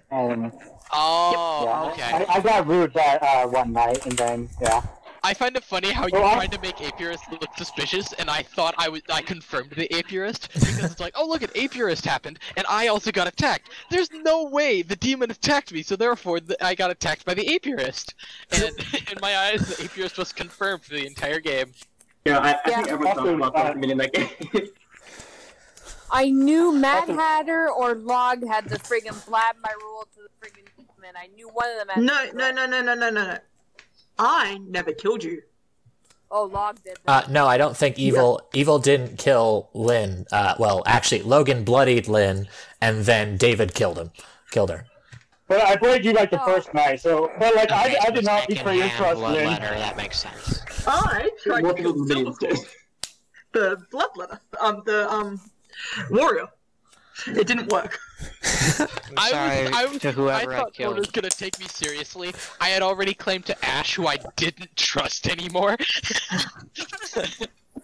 Oh, okay. I got rude that one night, and then, yeah. I find it funny how you tried to make Apiarist look suspicious, and I thought I confirmed the Apiarist, because it's like, oh look, an Apiarist happened, and I also got attacked. There's no way the demon attacked me, so therefore I got attacked by the Apiarist. And in my eyes, the Apiarist was confirmed for the entire game. Yeah, I think everyone thought about that in that game. I knew Mad Hatter or Log had to friggin' blab my rule to the friggin' demon. I knew one of them had No. I never killed you. Oh, Log did that. No, I don't think Evil didn't kill Lynn. Well, actually, Logan bloodied Lynn, and then David killed her. But I played you like the first night, so I did not betray your trust, Lynn. Lynn. That makes sense. I tried to kill Silvercore. The Bloodletter. The Warrior. It didn't work. I thought Porter was gonna take me seriously. I had already claimed to Ash, who I didn't trust anymore.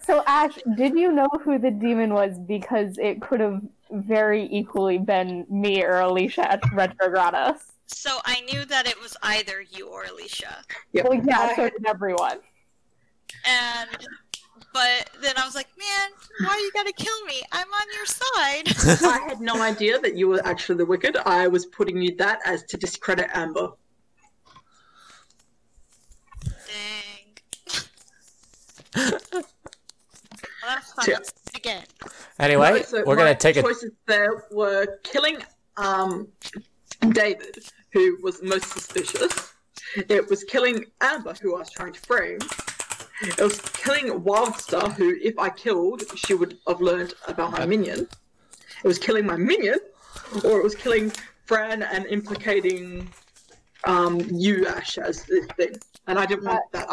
So, Ash, did you know who the demon was? Because it could have very equally been me or Alicia at Retrogradus. So I knew that it was either you or Alicia. Yep. Well, yeah, so did everyone. But then I was like, man, why you gotta kill me? I'm on your side. I had no idea that you were actually the wicked. I was putting you that as to discredit Amber. Dang. Well, that's fun. Yeah. Let's do it again. Anyway, we're gonna take choices there were killing David, who was most suspicious. It was killing Amber, who I was trying to frame. It was killing Wildstar, who, if I killed, she would have learned about my minion. It was killing my minion, or it was killing Fran and implicating you, Ash, as the thing, and I didn't want that.